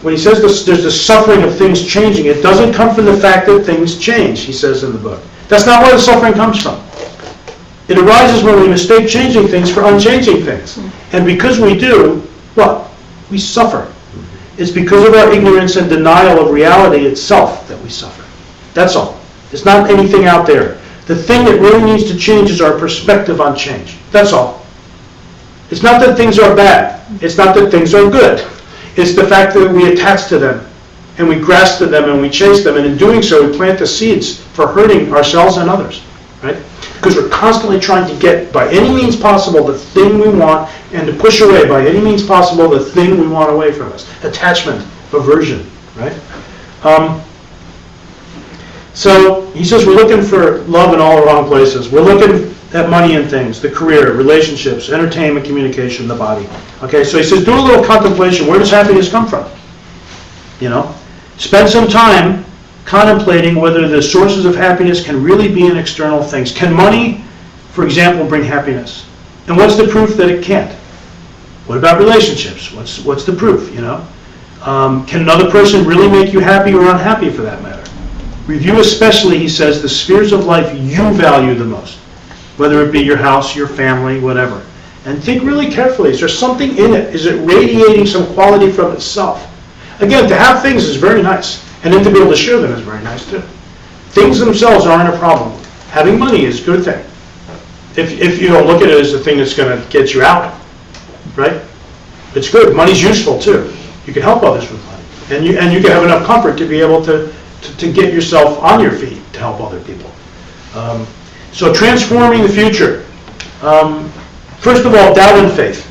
when he says there's the suffering of things changing, it doesn't come from the fact that things change, he says in the book. That's not where the suffering comes from. It arises when we mistake changing things for unchanging things. And because we do, what? We suffer. It's because of our ignorance and denial of reality itself that we suffer. That's all. It's not anything out there. The thing that really needs to change is our perspective on change. That's all. It's not that things are bad. It's not that things are good. It's the fact that we attach to them, and we grasp to them, and we chase them, and in doing so, we plant the seeds for hurting ourselves and others, right? Because we're constantly trying to get, by any means possible, the thing we want, and to push away, by any means possible, the thing we want away from us. Attachment, aversion, right? So, he says we're looking for love in all the wrong places. We're looking at money and things, the career, relationships, entertainment, communication, the body. Okay, so he says do a little contemplation. Where does happiness come from? You know? Spend some time contemplating whether the sources of happiness can really be in external things. Can money, for example, bring happiness? And what's the proof that it can't? What about relationships? What's the proof, you know? Can another person really make you happy or unhappy for that matter? Review especially, he says, the spheres of life you value the most, whether it be your house, your family, whatever. And think really carefully, is there something in it? Is it radiating some quality from itself? Again, to have things is very nice, and then to be able to share them is very nice too. Things themselves aren't a problem. Having money is a good thing. If you don't look at it as a thing that's going to get you out, right? It's good. Money's useful too. You can help others with money. And you can have enough comfort to be able to get yourself on your feet to help other people. So transforming the future. First of all, doubt and faith.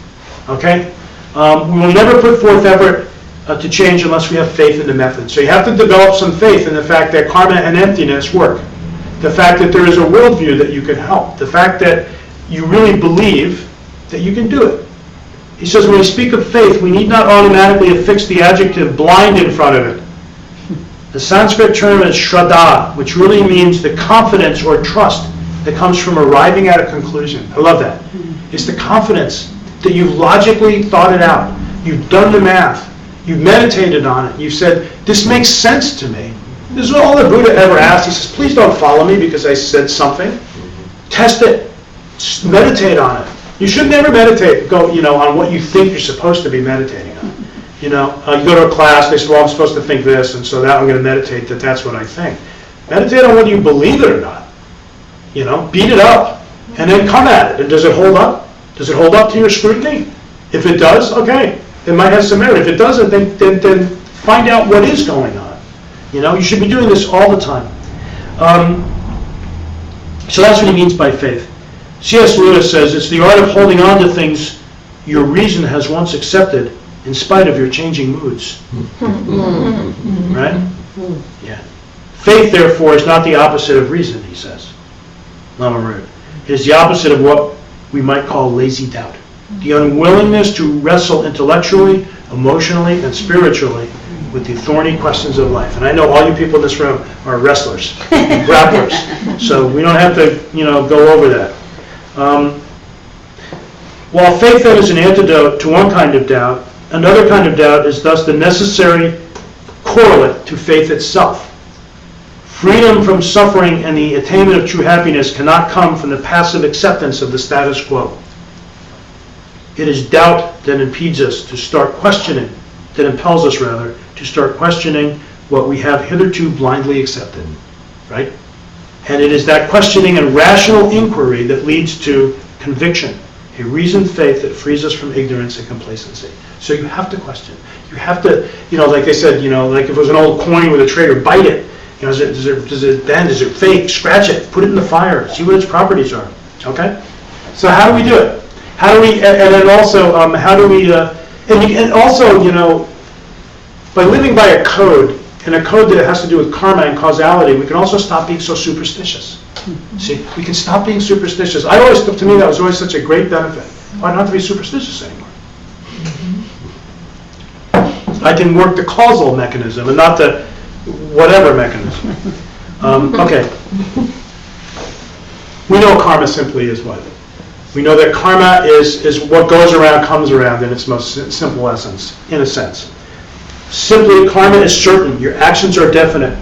Okay? We will never put forth effort to change unless we have faith in the method. So you have to develop some faith in the fact that karma and emptiness work. The fact that there is a worldview that you can help. The fact that you really believe that you can do it. He says when we speak of faith, we need not automatically affix the adjective blind in front of it. The Sanskrit term is shraddha, which really means the confidence or trust that comes from arriving at a conclusion. I love that. It's the confidence that you've logically thought it out. You've done the math. You've meditated on it. You've said, this makes sense to me. This is all the Buddha ever asked. He says, please don't follow me because I said something. Test it. Just meditate on it. You should never meditate, on what you think you're supposed to be meditating on. You go to a class, they say, well, I'm supposed to think this, and so now I'm going to meditate that that's what I think. Meditate on whether you believe it or not. Beat it up, and then come at it. And does it hold up? Does it hold up to your scrutiny? If it does, okay, it might have some merit. If it doesn't, then find out what is going on. You should be doing this all the time. So that's what he means by faith. C.S. Lewis says, it's the art of holding on to things your reason has once accepted in spite of your changing moods. Right? Yeah. Faith, therefore, is not the opposite of reason, he says. Lama Maru. It is the opposite of what we might call lazy doubt. The unwillingness to wrestle intellectually, emotionally, and spiritually with the thorny questions of life. And I know all you people in this room are wrestlers, grapplers. So we don't have to, go over that. While faith then is an antidote to one kind of doubt, another kind of doubt is thus the necessary correlate to faith itself. Freedom from suffering and the attainment of true happiness cannot come from the passive acceptance of the status quo. It is doubt that impedes us to start questioning, that impels us rather, to start questioning what we have hitherto blindly accepted. Right? And it is that questioning and rational inquiry that leads to conviction, a reasoned faith that frees us from ignorance and complacency. So you have to question. You have to, like they said, like if it was an old coin with a trader, bite it. Does it bend? Is it fake? Scratch it. Put it in the fire. See what its properties are. Okay? So how do we do it? How do we, and then also, how do we, and also, by living by a code, and a code that has to do with karma and causality, we can also stop being so superstitious. See, we can stop being superstitious. To me, that was always such a great benefit. I don't have to be superstitious anymore. I can work the causal mechanism and not the whatever mechanism. Okay. We know karma simply is what? We know that karma is what goes around comes around in its most simple essence, in a sense. Simply, karma is certain. Your actions are definite.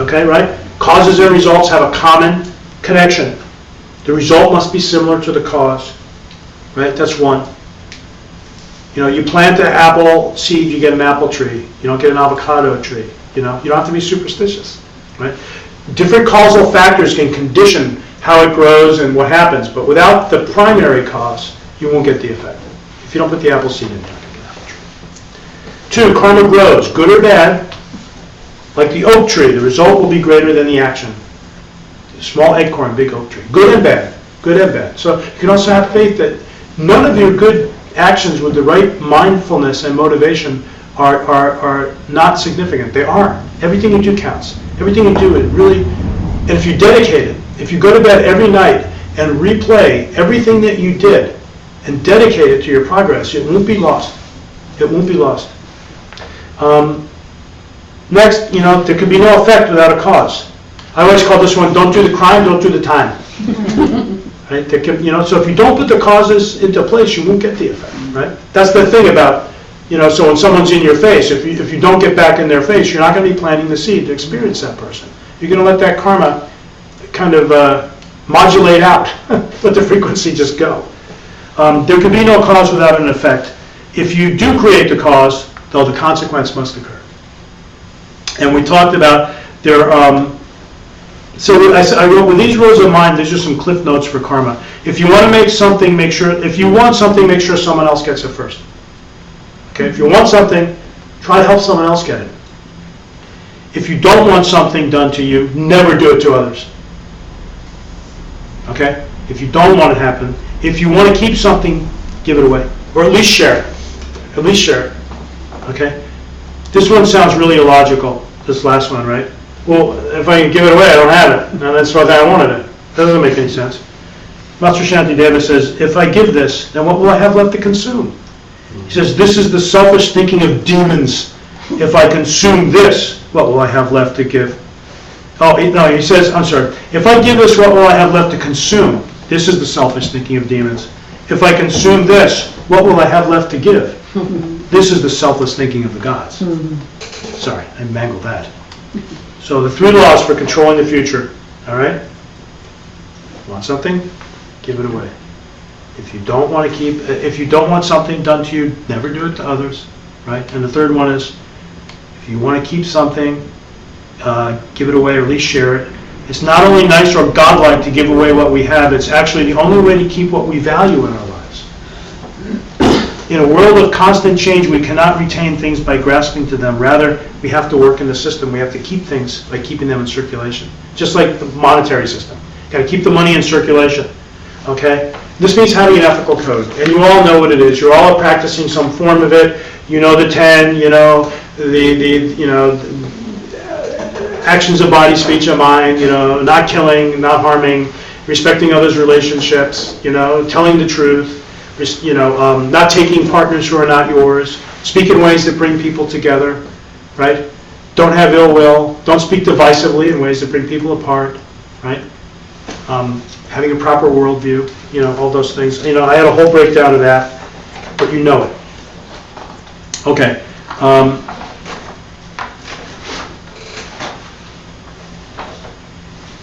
Okay, right? Causes and results have a common connection. The result must be similar to the cause. Right? That's one. You plant an apple seed, you get an apple tree. You don't get an avocado tree. You don't have to be superstitious. Right? Different causal factors can condition how it grows and what happens, but without the primary cause, you won't get the effect. If you don't put the apple seed in, you're not going to get an apple tree. 2, karma grows, good or bad. Like the oak tree, the result will be greater than the action. Small acorn, big oak tree. Good and bad. Good and bad. So you can also have faith that none of your good actions with the right mindfulness and motivation are not significant. They are. Everything you do counts. Everything you do, it really, and if you dedicate it, if you go to bed every night and replay everything that you did and dedicate it to your progress, it won't be lost. It won't be lost. Next, there can be no effect without a cause. I always call this one, don't do the crime, don't do the time. Right? So if you don't put the causes into place, you won't get the effect. Right? That's the thing about, so when someone's in your face, if you don't get back in their face, you're not going to be planting the seed to experience that person. You're going to let that karma kind of modulate out, let the frequency just go. There can be no cause without an effect. If you do create the cause, though, the consequence must occur. And we talked about there. So I wrote, with these rules in mind, these are some cliff notes for karma. If you want to make something, make sure. If you want something, make sure someone else gets it first. Okay. If you want something, Try to help someone else get it. If you don't want something done to you, never do it to others. Okay? If you don't want it to happen, if you want to keep something, give it away. Or at least share it. At least share it. Okay? This one sounds really illogical, this last one, right? Well, if I can give it away, I don't have it. And that's why I wanted it. That doesn't make any sense. Master Shantideva says, if I give this, then what will I have left to consume? He says, this is the selfish thinking of demons. If I consume this, what will I have left to give? Oh, no, he says, I'm sorry. If I give this, what will I have left to consume? This is the selfish thinking of demons. If I consume this, what will I have left to give? This is the selfless thinking of the gods. Sorry, I mangled that. So the 3 laws for controlling the future, all right? Want something? Give it away. If you don't want something done to you, never do it to others, right? And the third one is, if you want to keep something, give it away or at least share it. It's not only nice or godlike to give away what we have, it's actually the only way to keep what we value in our lives. In a world of constant change, we cannot retain things by grasping to them. Rather, we have to work in the system. We have to keep things by keeping them in circulation. Just like the monetary system. Got to keep the money in circulation. Okay? This means having an ethical code. And you all know what it is. You're all practicing some form of it. You know the 10, you know, actions of body, speech of mind, you know, not killing, not harming, respecting others' relationships, you know, telling the truth, you know, not taking partners who are not yours, speak in ways that bring people together, right? Don't have ill will, don't speak divisively in ways that bring people apart, right? Having a proper worldview, you know, all those things. You know, I had a whole breakdown of that, but you know it. Okay.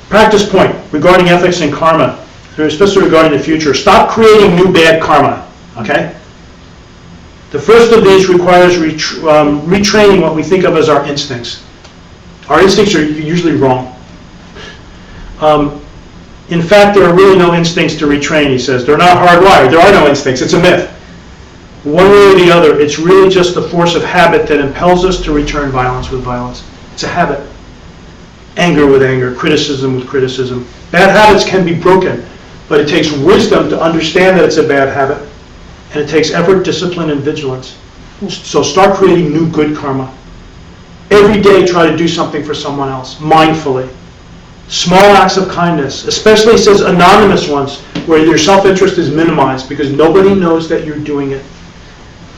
Practice point regarding ethics and karma, especially regarding the future. Stop creating new bad karma, okay? The first of these requires retraining what we think of as our instincts. Our instincts are usually wrong. In fact, there are really no instincts to retrain, he says. They're not hardwired. There are no instincts. It's a myth. One way or the other, it's really just the force of habit that impels us to return violence with violence. It's a habit. Anger with anger, criticism with criticism. Bad habits can be broken, but it takes wisdom to understand that it's a bad habit. And it takes effort, discipline, and vigilance. So start creating new good karma. Every day try to do something for someone else, mindfully. Small acts of kindness, especially, it says, anonymous ones, where your self-interest is minimized because nobody knows that you're doing it.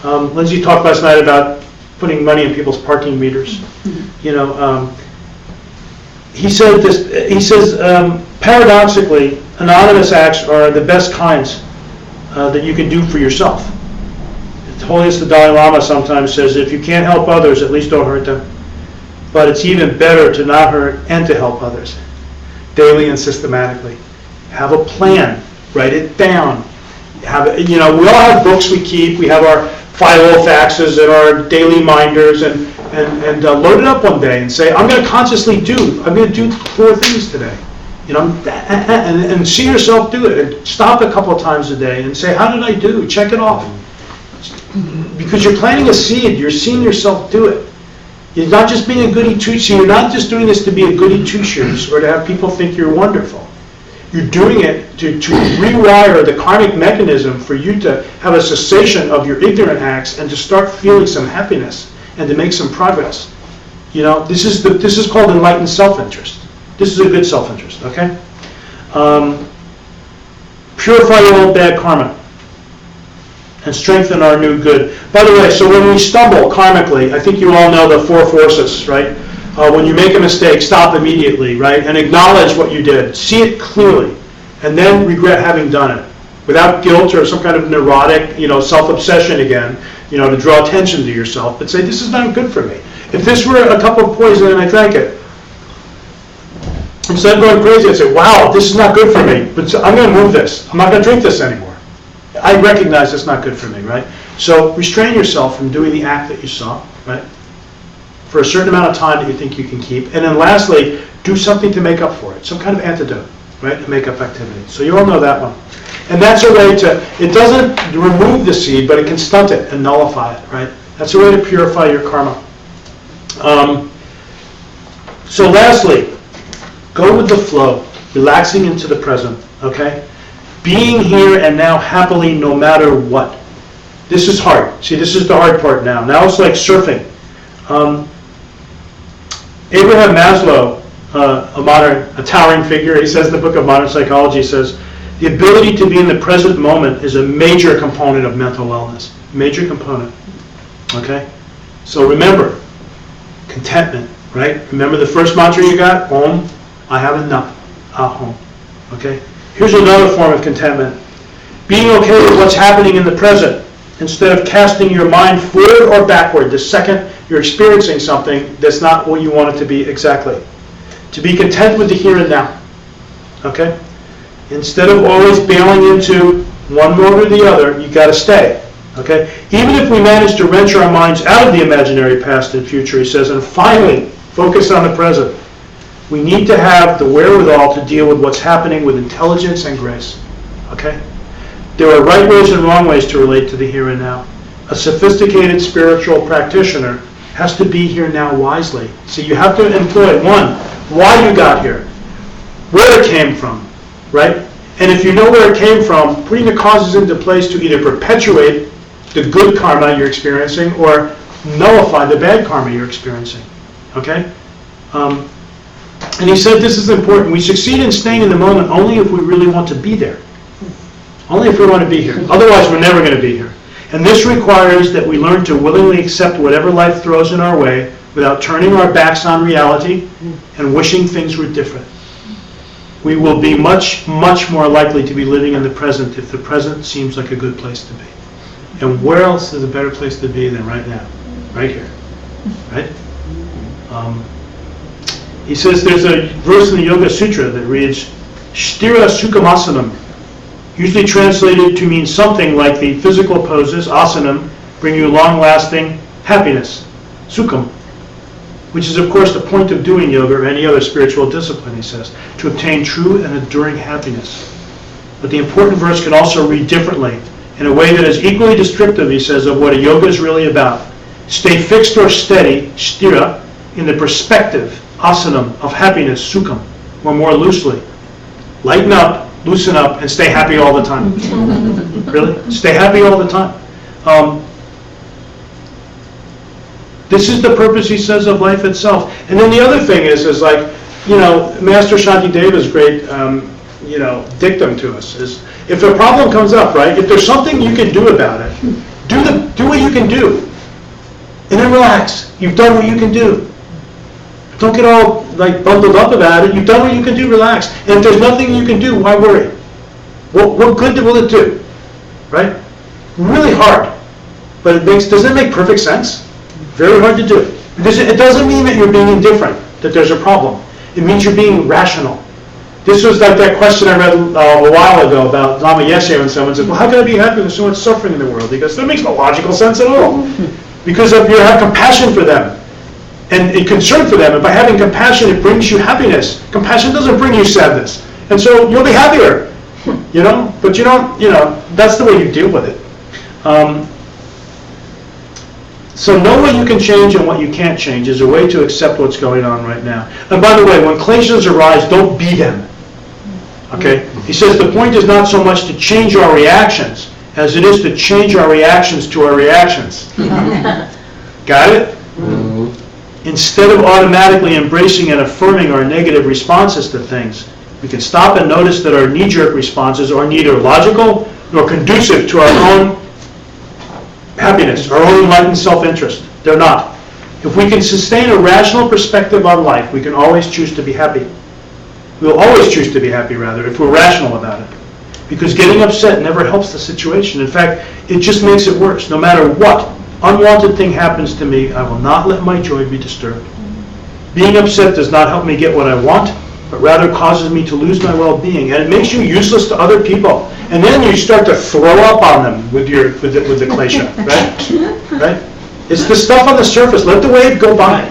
Lindsay talked last night about putting money in people's parking meters. You know, he said this. He says, paradoxically, anonymous acts are the best kinds that you can do for yourself. The holiest the Dalai Lama sometimes says, if you can't help others, at least don't hurt them. But it's even better to not hurt and to help others, daily and systematically. Have a plan. Write it down. We all have books we keep. We have our Filofaxes and our daily minders, and load it up one day and say, I'm going to do 4 things today. You know, and see yourself do it. And stop a couple of times a day and say, how did I do? Check it off. Because you're planting a seed. You're seeing yourself do it. You're not just being a goody two-shoes. You're not just doing this to be a goody two-shoes or to have people think you're wonderful. You're doing it to rewire the karmic mechanism for you to have a cessation of your ignorant acts and to start feeling some happiness and to make some progress. You know, this is called enlightened self-interest. This is a good self-interest, okay? Purify your old bad karma and strengthen our new good. By the way, so when we stumble karmically, I think you all know the 4 forces, right? When you make a mistake, stop immediately, right? And acknowledge what you did. See it clearly. And then regret having done it. Without guilt or some kind of neurotic, self-obsession again, to draw attention to yourself. But say, this is not good for me. If this were a cup of poison and I drank it, instead of going crazy, I'd say, wow, this is not good for me. But I'm going to move this. I'm not going to drink this anymore. I recognize it's not good for me, right? So restrain yourself from doing the act that you saw, right? For a certain amount of time that you think you can keep. And then lastly, do something to make up for it. Some kind of antidote, right? A make-up activity. So you all know that one. And that's a way it doesn't remove the seed, but it can stunt it and nullify it, right? That's a way to purify your karma. So lastly, go with the flow, relaxing into the present, okay? Being here and now happily no matter what. This is hard. See, this is the hard part now. Now it's like surfing. Abraham Maslow, a towering figure, he says in the book of Modern Psychology, he says, the ability to be in the present moment is a major component of mental wellness. Major component. Okay? So remember, contentment, right? Remember the first mantra you got? Om, I have enough. Ahom. Okay? Here's another form of contentment. Being okay with what's happening in the present, instead of casting your mind forward or backward the second you're experiencing something that's not what you want it to be exactly. To be content with the here and now. Okay? Instead of always bailing into one mode or the other, you got to stay. Okay? Even if we manage to wrench our minds out of the imaginary past and future, he says, and finally focus on the present, we need to have the wherewithal to deal with what's happening with intelligence and grace. Okay? There are right ways and wrong ways to relate to the here and now. A sophisticated spiritual practitioner has to be here now wisely. So you have to employ, one, why you got here, where it came from, right? And if you know where it came from, putting the causes into place to either perpetuate the good karma you're experiencing or nullify the bad karma you're experiencing, okay? And he said this is important. We succeed in staying in the moment only if we really want to be there. Only if we want to be here. Otherwise, we're never going to be here. And this requires that we learn to willingly accept whatever life throws in our way without turning our backs on reality and wishing things were different. We will be much, much more likely to be living in the present if the present seems like a good place to be. And where else is a better place to be than right now? Right here. Right? He says there's a verse in the Yoga Sutra that reads, Sthira Sukhamasana, usually translated to mean something like the physical poses, asanam, bring you long-lasting happiness, sukham, which is, of course, the point of doing yoga or any other spiritual discipline, he says, to obtain true and enduring happiness. But the important verse can also read differently, in a way that is equally descriptive, he says, of what a yoga is really about. Stay fixed or steady, sthira, in the perspective, asanam, of happiness, sukham, or more loosely, lighten up, loosen up, and stay happy all the time. Really? Stay happy all the time. This is the purpose, he says, of life itself. And then the other thing is like, you know, Master Shantideva's great, dictum to us is, if a problem comes up, right, if there's something you can do about it, do what you can do. And then relax. You've done what you can do. Don't get all like bundled up about it. You've done what you can do, relax. And if there's nothing you can do, why worry? What good will it do? Right? Really hard. But doesn't it make perfect sense? Very hard to do. Because it doesn't mean that you're being indifferent, that there's a problem. It means you're being rational. This was like that question I read a while ago about Lama Yeshe when someone said, well, how can I be happy with so much suffering in the world? He goes, that makes no logical sense at all. Because if you have compassion for them, and a concern for them, and by having compassion, it brings you happiness. Compassion doesn't bring you sadness. And so you'll be happier, but you don't, that's the way you deal with it. So know what you can change and what you can't change is a way to accept what's going on right now. And by the way, when kleshas arise, don't be them. Okay? He says the point is not so much to change our reactions as it is to change our reactions to our reactions. Got it? Mm-hmm. Instead of automatically embracing and affirming our negative responses to things, we can stop and notice that our knee-jerk responses are neither logical nor conducive to our own happiness, our own enlightened self-interest. They're not. If we can sustain a rational perspective on life, we can always choose to be happy. We'll always choose to be happy, rather, if we're rational about it. Because getting upset never helps the situation. In fact, it just makes it worse. No matter what unwanted thing happens to me, I will not let my joy be disturbed. Being upset does not help me get what I want, but rather causes me to lose my well-being. And it makes you useless to other people. And then you start to throw up on them with the klesha, right? It's the stuff on the surface. Let the wave go by,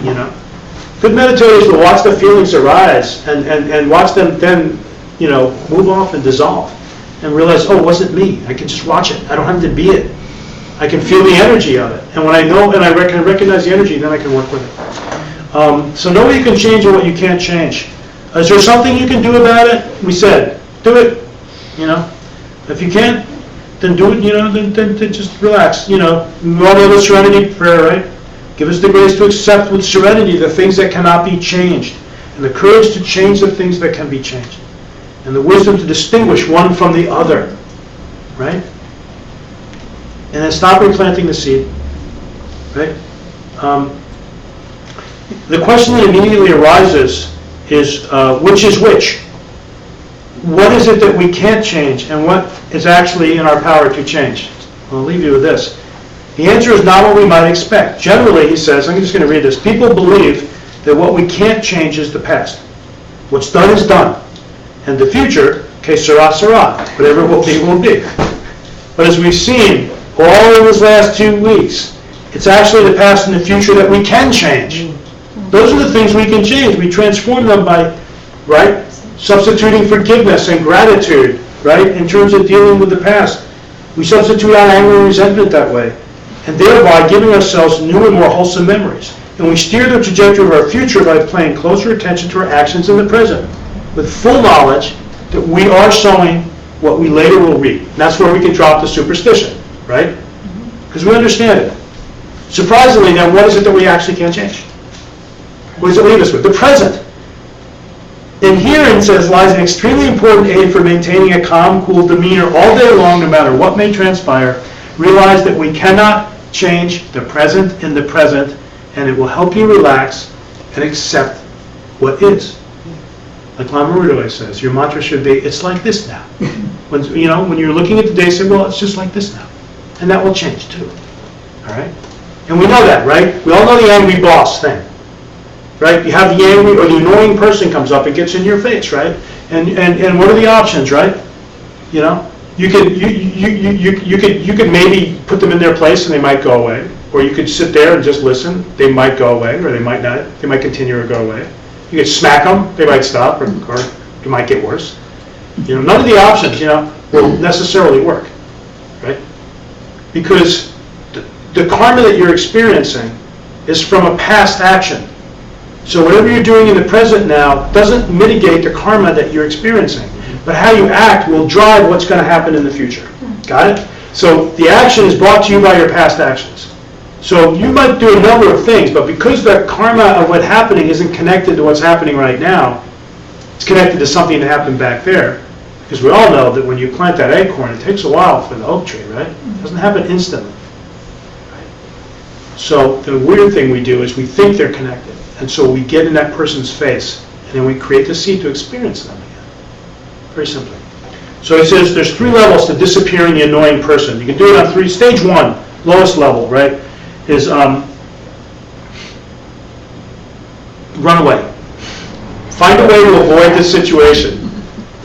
Good meditators will watch the feelings arise and watch them then, move off and dissolve. And realize, oh, it wasn't me. I can just watch it. I don't have to be it. I can feel the energy of it. And when I know and I recognize the energy, then I can work with it. So know what you can change and what you can't change. Is there something you can do about it? We said, do it. You know, if you can't, then do it. You know, then just relax. You know, we all know the serenity prayer, right? Give us the grace to accept with serenity the things that cannot be changed, and the courage to change the things that can be changed, and the wisdom to distinguish one from the other, right? And then stop replanting the seed, right? The question that immediately arises is, which is which? What is it that we can't change, and what is actually in our power to change? I'll leave you with this. The answer is not what we might expect. Generally, he says, I'm just going to read this, people believe that what we can't change is the past. What's done is done. And the future, que sera, sera. Whatever will be, will be. But as we've seen all in these last 2 weeks, it's actually the past and the future that we can change. Those are the things we can change. We transform them by, right, substituting forgiveness and gratitude, right, in terms of dealing with the past. We substitute out anger and resentment that way, and thereby giving ourselves new and more wholesome memories. And we steer the trajectory of our future by paying closer attention to our actions in the present, with full knowledge that we are sowing what we later will reap. And that's where we can drop the superstition, right? Because we understand it. Surprisingly, then, what is it that we actually can't change? What does it leave us with? The present. And herein, says, lies an extremely important aid for maintaining a calm, cool demeanor all day long, no matter what may transpire. Realize that we cannot change the present in the present, and it will help you relax and accept what is. Like Lama Rudoi says, your mantra should be, it's like this now. When you're looking at the day, say, well, it's just like this now. And that will change too. All right? And we know that, right? We all know the angry boss thing. Right? You have the angry or the annoying person comes up and gets in your face, right? And what are the options, right? You know, you could maybe put them in their place and they might go away, or you could sit there and just listen. They might go away, or they might not. They might continue or go away. You could smack them. They might stop, or it might get worse. You know, none of the options, will necessarily work, right? Because the karma that you're experiencing is from a past action. So whatever you're doing in the present now doesn't mitigate the karma that you're experiencing. But how you act will drive what's going to happen in the future. Got it? So the action is brought to you by your past actions. So you might do a number of things, but because the karma of what's happening isn't connected to what's happening right now, it's connected to something that happened back there. Because we all know that when you plant that acorn, it takes a while for the oak tree, right? It doesn't happen instantly. So the weird thing we do is we think they're connected. And so we get in that person's face, and then we create the seed to experience them again. Very simply. So he says there's 3 levels to disappearing the annoying person. You can do it on 3. Stage 1, lowest level, right, is run away. Find a way to avoid this situation.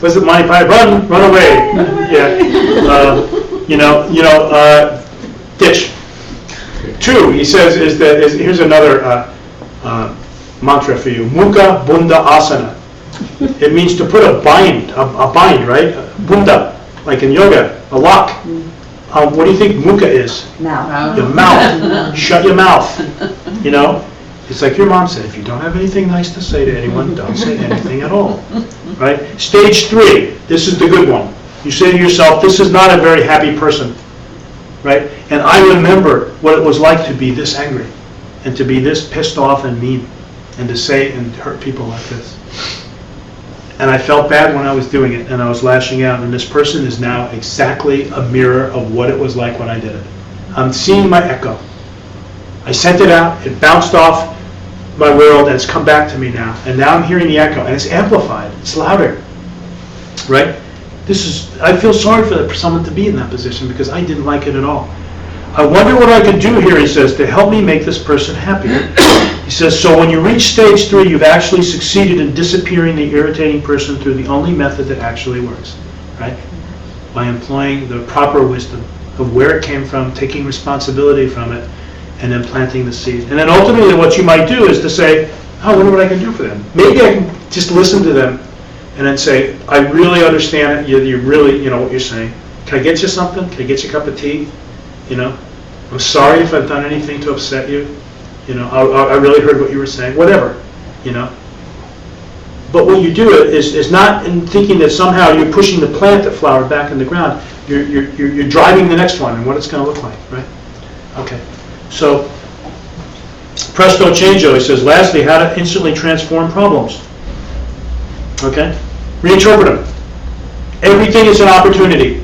Was it Monty Python? Run away. Yeah. Ditch. 2, he says, here's another mantra for you. Mukha Bunda Asana. It means to put a bind, right? Bunda, like in yoga, a lock. What do you think mukha is? Now. Your mouth. Shut your mouth. It's like your mom said, if you don't have anything nice to say to anyone, don't say anything at all. Right? Stage 3, this is the good one. You say to yourself, this is not a very happy person. Right? And I remember what it was like to be this angry, and to be this pissed off and mean, and to say and hurt people like this. And I felt bad when I was doing it, and I was lashing out, and this person is now exactly a mirror of what it was like when I did it. I'm seeing my echo. I sent it out, it bounced off my world, and it's come back to me now. And now I'm hearing the echo, and it's amplified, it's louder. Right? I feel sorry for someone to be in that position, because I didn't like it at all. I wonder what I could do here, he says, to help me make this person happier. He says, so when you reach stage 3, you've actually succeeded in disappearing the irritating person through the only method that actually works, right? By employing the proper wisdom of where it came from, taking responsibility from it, and then planting the seed. And then ultimately what you might do is to say, I wonder what I can do for them. Maybe I can just listen to them and then say, I really understand it, you really, what you're saying. Can I get you something? Can I get you a cup of tea? I'm sorry if I've done anything to upset you. You know, I really heard what you were saying. Whatever, you know. But what you do is not in thinking that somehow you're pushing the plant that flowered back in the ground. You're driving the next one and what it's going to look like, right? Okay. So, presto changeo, he says, lastly, how to instantly transform problems. Okay? Reinterpret them. Everything is an opportunity.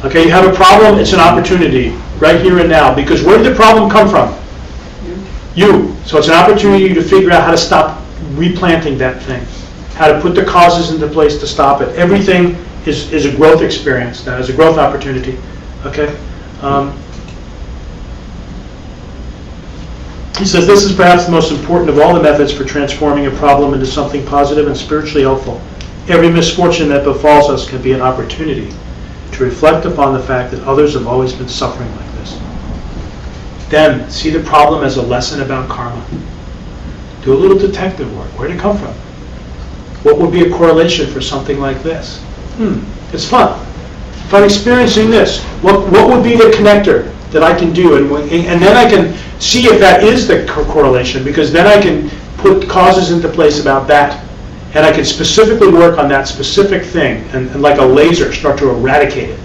Okay, you have a problem, it's an opportunity, right here and now. Because where did the problem come from? You. So it's an opportunity to figure out how to stop replanting that thing. How to put the causes into place to stop it. Everything is a growth experience now, is a growth opportunity. Okay? He says, this is perhaps the most important of all the methods for transforming a problem into something positive and spiritually helpful. Every misfortune that befalls us can be an opportunity to reflect upon the fact that others have always been suffering like this. Then, see the problem as a lesson about karma. Do a little detective work. Where did it come from? What would be a correlation for something like this? It's fun. If I'm experiencing this, what would be the connector that I can do? And then I can see if that is the correlation, because then I can put causes into place about that. And I can specifically work on that specific thing and like a laser start to eradicate it.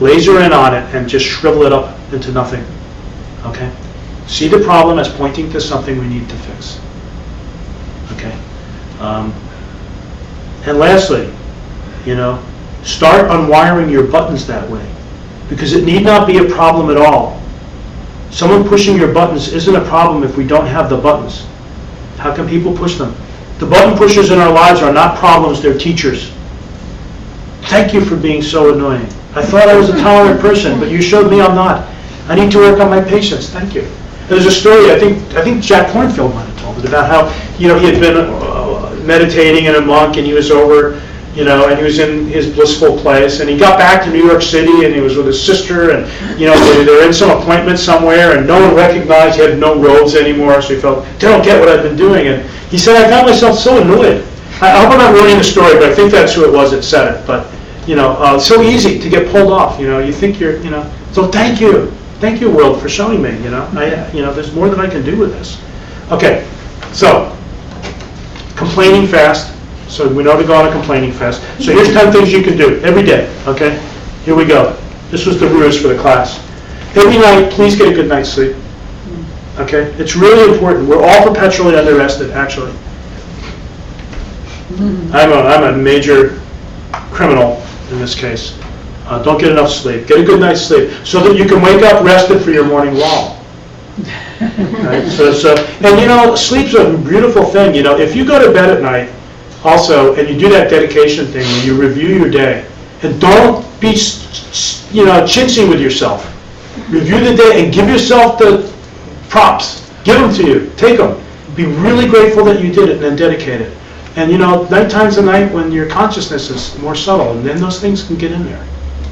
Laser in on it and just shrivel it up into nothing. Okay? See the problem as pointing to something we need to fix. Okay? And lastly, you know, start unwiring your buttons that way. Because it need not be a problem at all. Someone pushing your buttons isn't a problem if we don't have the buttons. How can people push them? The button pushers in our lives are not problems, they're teachers. Thank you for being so annoying. I thought I was a tolerant person, but you showed me I'm not. I need to work on my patience. Thank you. There's a story, I think Jack Kornfield might have told it, about how, you know, he had been meditating in a monk and he was over, you know, and he was in his blissful place, and he got back to New York City and he was with his sister, and, you know, they were in some appointment somewhere and no one recognized, he had no robes anymore, so he felt, they don't get what I've been doing. And he said, I found myself so annoyed. I hope I'm not ruining the story, but I think that's who it was that said it. But, you know, so easy to get pulled off, you know, you think you're, you know, so thank you, world, for showing me, you know, you know, there's more that I can do with this. Okay, so, complaining fast. So we know to go on a complaining fast. So here's 10 things you can do every day, okay? Here we go. This was the ruse for the class. Every night, please get a good night's sleep. Okay? It's really important. We're all perpetually underrested, actually. I'm a major criminal in this case. Don't get enough sleep. Get a good night's sleep so that you can wake up rested for your morning wall. Right? So, and you know, sleep's a beautiful thing. You know, if you go to bed at night, also, and you do that dedication thing where you review your day, and don't be, you know, chintzy with yourself. Review the day and give yourself the props. Give them to you. Take them. Be really grateful that you did it and then dedicate it. And you know, nighttime's a night when your consciousness is more subtle, and then those things can get in there,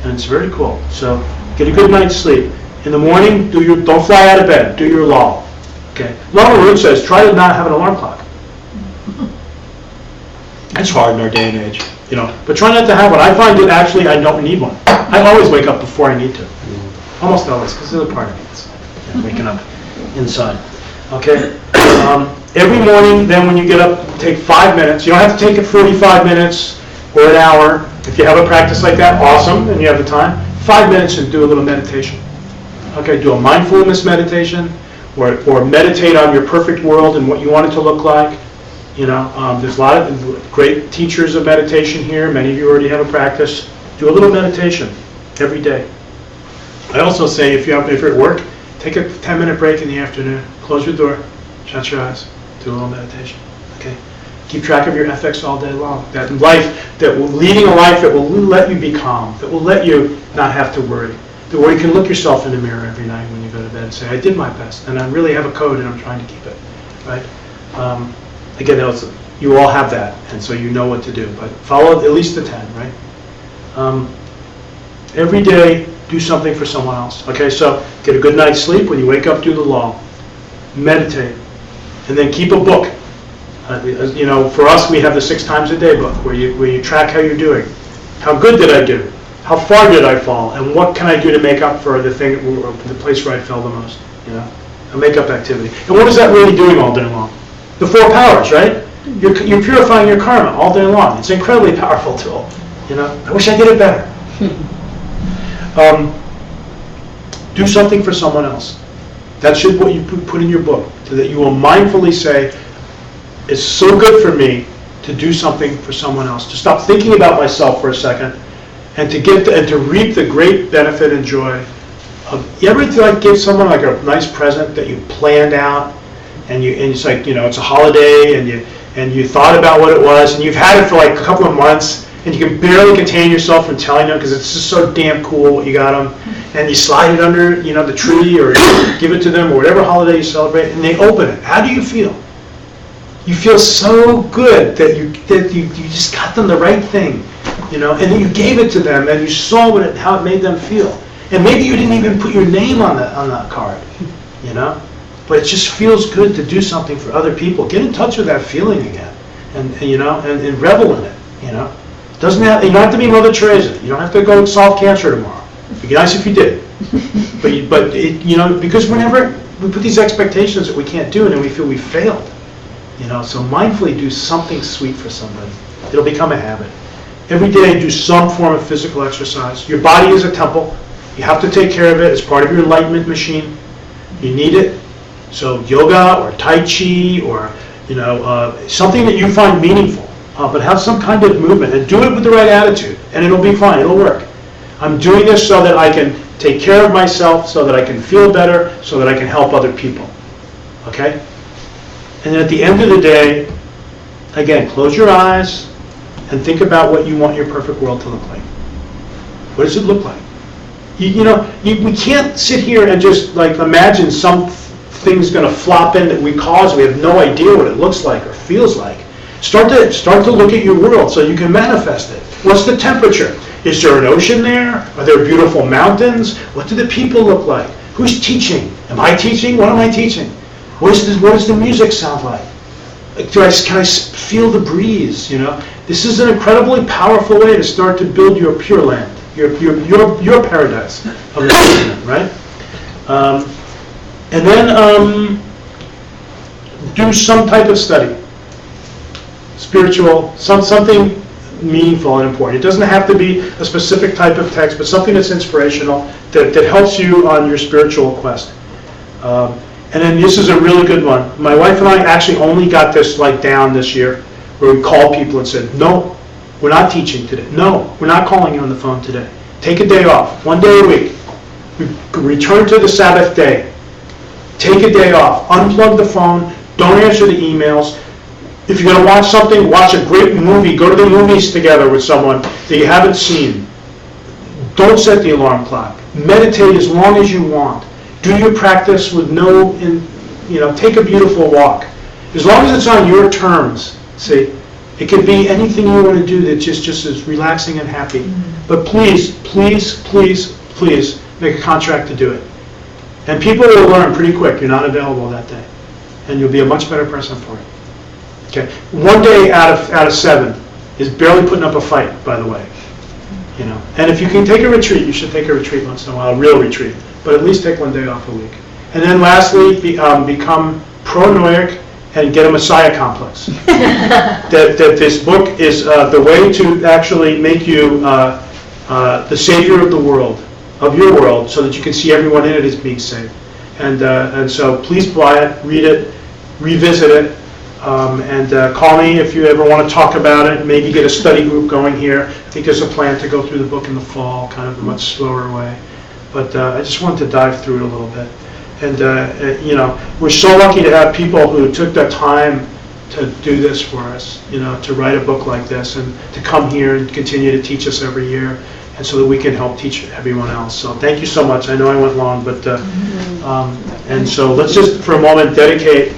and it's very cool. So get a good night's sleep. In the morning, don't fly out of bed. Do your law. Okay. Lama Root says try to not have an alarm clock. It's hard in our day and age, you know. But try not to have one. I find that actually I don't need one. I always wake up before I need to. Almost always, because there's a part of me that's waking up inside. Okay. Every morning, then when you get up, take 5 minutes. You don't have to take it 45 minutes or an hour. If you have a practice like that, awesome, and you have the time. 5 minutes and do a little meditation. Okay, do a mindfulness meditation, or meditate on your perfect world and what you want it to look like. You know, there's a lot of great teachers of meditation here. Many of you already have a practice. Do a little meditation every day. I also say if you're at work, take a 10-minute break in the afternoon. Close your door, shut your eyes, do a little meditation. Okay. Keep track of your ethics all day long. Leading a life that will let you be calm, that will let you not have to worry. Where you can look yourself in the mirror every night when you go to bed and say, I did my best, and I really have a code and I'm trying to keep it. Right? Again, you all have that, and so you know what to do. But follow at least the 10, right? Every day, do something for someone else. Okay, so get a good night's sleep. When you wake up, do the law. Meditate. And then keep a book. You know, for us, we have the 6 times a day book where you track how you're doing. How good did I do? How far did I fall, and what can I do to make up for the place where I fell the most? You know, a make-up activity. And what is that really doing all day long? The 4 powers, right? You're purifying your karma all day long. It's an incredibly powerful tool. You know, I wish I did it better. Do something for someone else. That should what you put in your book, so that you will mindfully say, it's so good for me to do something for someone else, to stop thinking about myself for a second, and to reap the great benefit and joy of. You ever like give someone like a nice present that you planned out, and it's like, you know, it's a holiday, and you thought about what it was, and you've had it for like a couple of months, and you can barely contain yourself from telling them because it's just so damn cool what you got them, and you slide it under, you know, the tree, or give it to them, or whatever holiday you celebrate, and they open it. How do you feel? You feel so good that you just got them the right thing, you know, and then you gave it to them, and you saw how it made them feel, and maybe you didn't even put your name on that card, you know, but it just feels good to do something for other people. Get in touch with that feeling again, and you know, and revel in it, you know. You don't have to be Mother Teresa. You don't have to go solve cancer tomorrow. It'd be nice if you did. But you know, because whenever we put these expectations that we can't do, and then we feel we failed, you know. So mindfully do something sweet for somebody. It'll become a habit. Every day do some form of physical exercise. Your body is a temple. You have to take care of it as part of your enlightenment machine. You need it. So yoga or Tai Chi or, you know, something that you find meaningful. But have some kind of movement, and do it with the right attitude, and it'll be fine. It'll work. I'm doing this so that I can take care of myself, so that I can feel better, so that I can help other people. Okay? And then at the end of the day, again, close your eyes and think about what you want your perfect world to look like. What does it look like? We can't sit here and just like imagine something's going to flop in that we cause. We have no idea what it looks like or feels like. Start to look at your world so you can manifest it. What's the temperature? Is there an ocean there? Are there beautiful mountains? What do the people look like? Who's teaching? Am I teaching? What am I teaching? What does the music sound like? Can I feel the breeze? You know, this is an incredibly powerful way to start to build your pure land, your paradise of enlightenment, right? And then do some type of study. Spiritual, something meaningful and important. It doesn't have to be a specific type of text, but something that's inspirational, that helps you on your spiritual quest. And then this is a really good one. My wife and I actually only got this like down this year, where we called people and said, no, we're not teaching today. No, we're not calling you on the phone today. Take a day off, 1 day a week. Return to the Sabbath day. Take a day off. Unplug the phone. Don't answer the emails. If you're going to watch something, watch a great movie. Go to the movies together with someone that you haven't seen. Don't set the alarm clock. Meditate as long as you want. Do your practice with take a beautiful walk. As long as it's on your terms, see, it could be anything you want to do that just is relaxing and happy. But please, please, please, please make a contract to do it. And people will learn pretty quick you're not available that day. And you'll be a much better person for it. Okay, 1 day out of 7 is barely putting up a fight, by the way. You know, and if you can take a retreat, you should take a retreat once in a while, a real retreat. But at least take 1 day off a week. And then lastly, become pro-noic and get a messiah complex. that this book is the way to actually make you the savior of the world, of your world, so that you can see everyone in it as being saved. And so please buy it, read it, revisit it. And call me if you ever want to talk about it. Maybe get a study group going here. I think there's a plan to go through the book in the fall, kind of a much slower way. But I just wanted to dive through it a little bit. And we're so lucky to have people who took the time to do this for us. To write a book like this and to come here and continue to teach us every year, and so that we can help teach everyone else. So thank you so much. I know I went long, but and so let's just for a moment dedicate.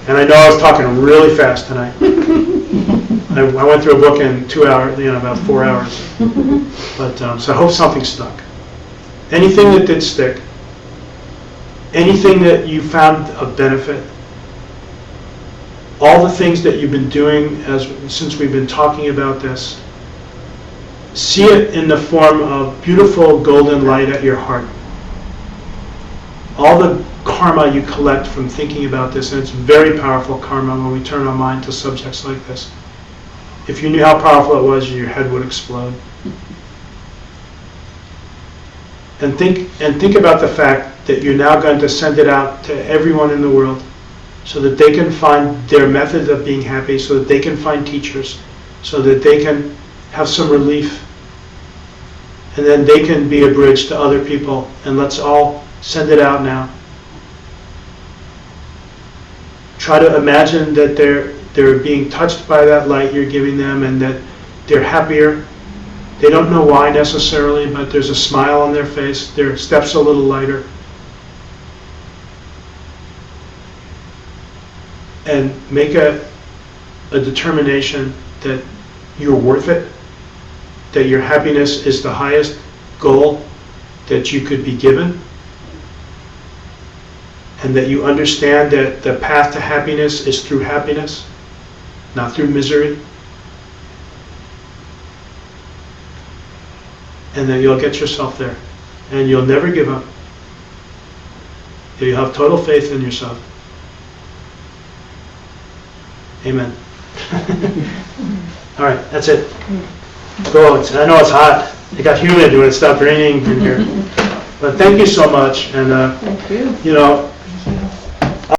And I know I was talking really fast tonight. I went through a book in 2 hours, about 4 hours. But so I hope something stuck. Anything that did stick, anything that you found of benefit, all the things that you've been doing since we've been talking about this, see it in the form of beautiful golden light at your heart. All the karma you collect from thinking about this, and it's very powerful karma when we turn our mind to subjects like this. If you knew how powerful it was, your head would explode. And think about the fact that you're now going to send it out to everyone in the world so that they can find their method of being happy, so that they can find teachers, so that they can have some relief, and then they can be a bridge to other people. And let's all send it out now. Try to imagine that they're being touched by that light you're giving them, and that they're happier. They don't know why necessarily, but there's a smile on their face. Their steps a little lighter. And make a determination that you're worth it, that your happiness is the highest goal that you could be given, and that you understand that the path to happiness is through happiness, not through misery, and that you'll get yourself there, and you'll never give up. You'll have total faith in yourself. Amen. All right, that's it. Go. I know it's hot. It got humid when it stopped raining in here. But thank you so much. And Thank you. you know,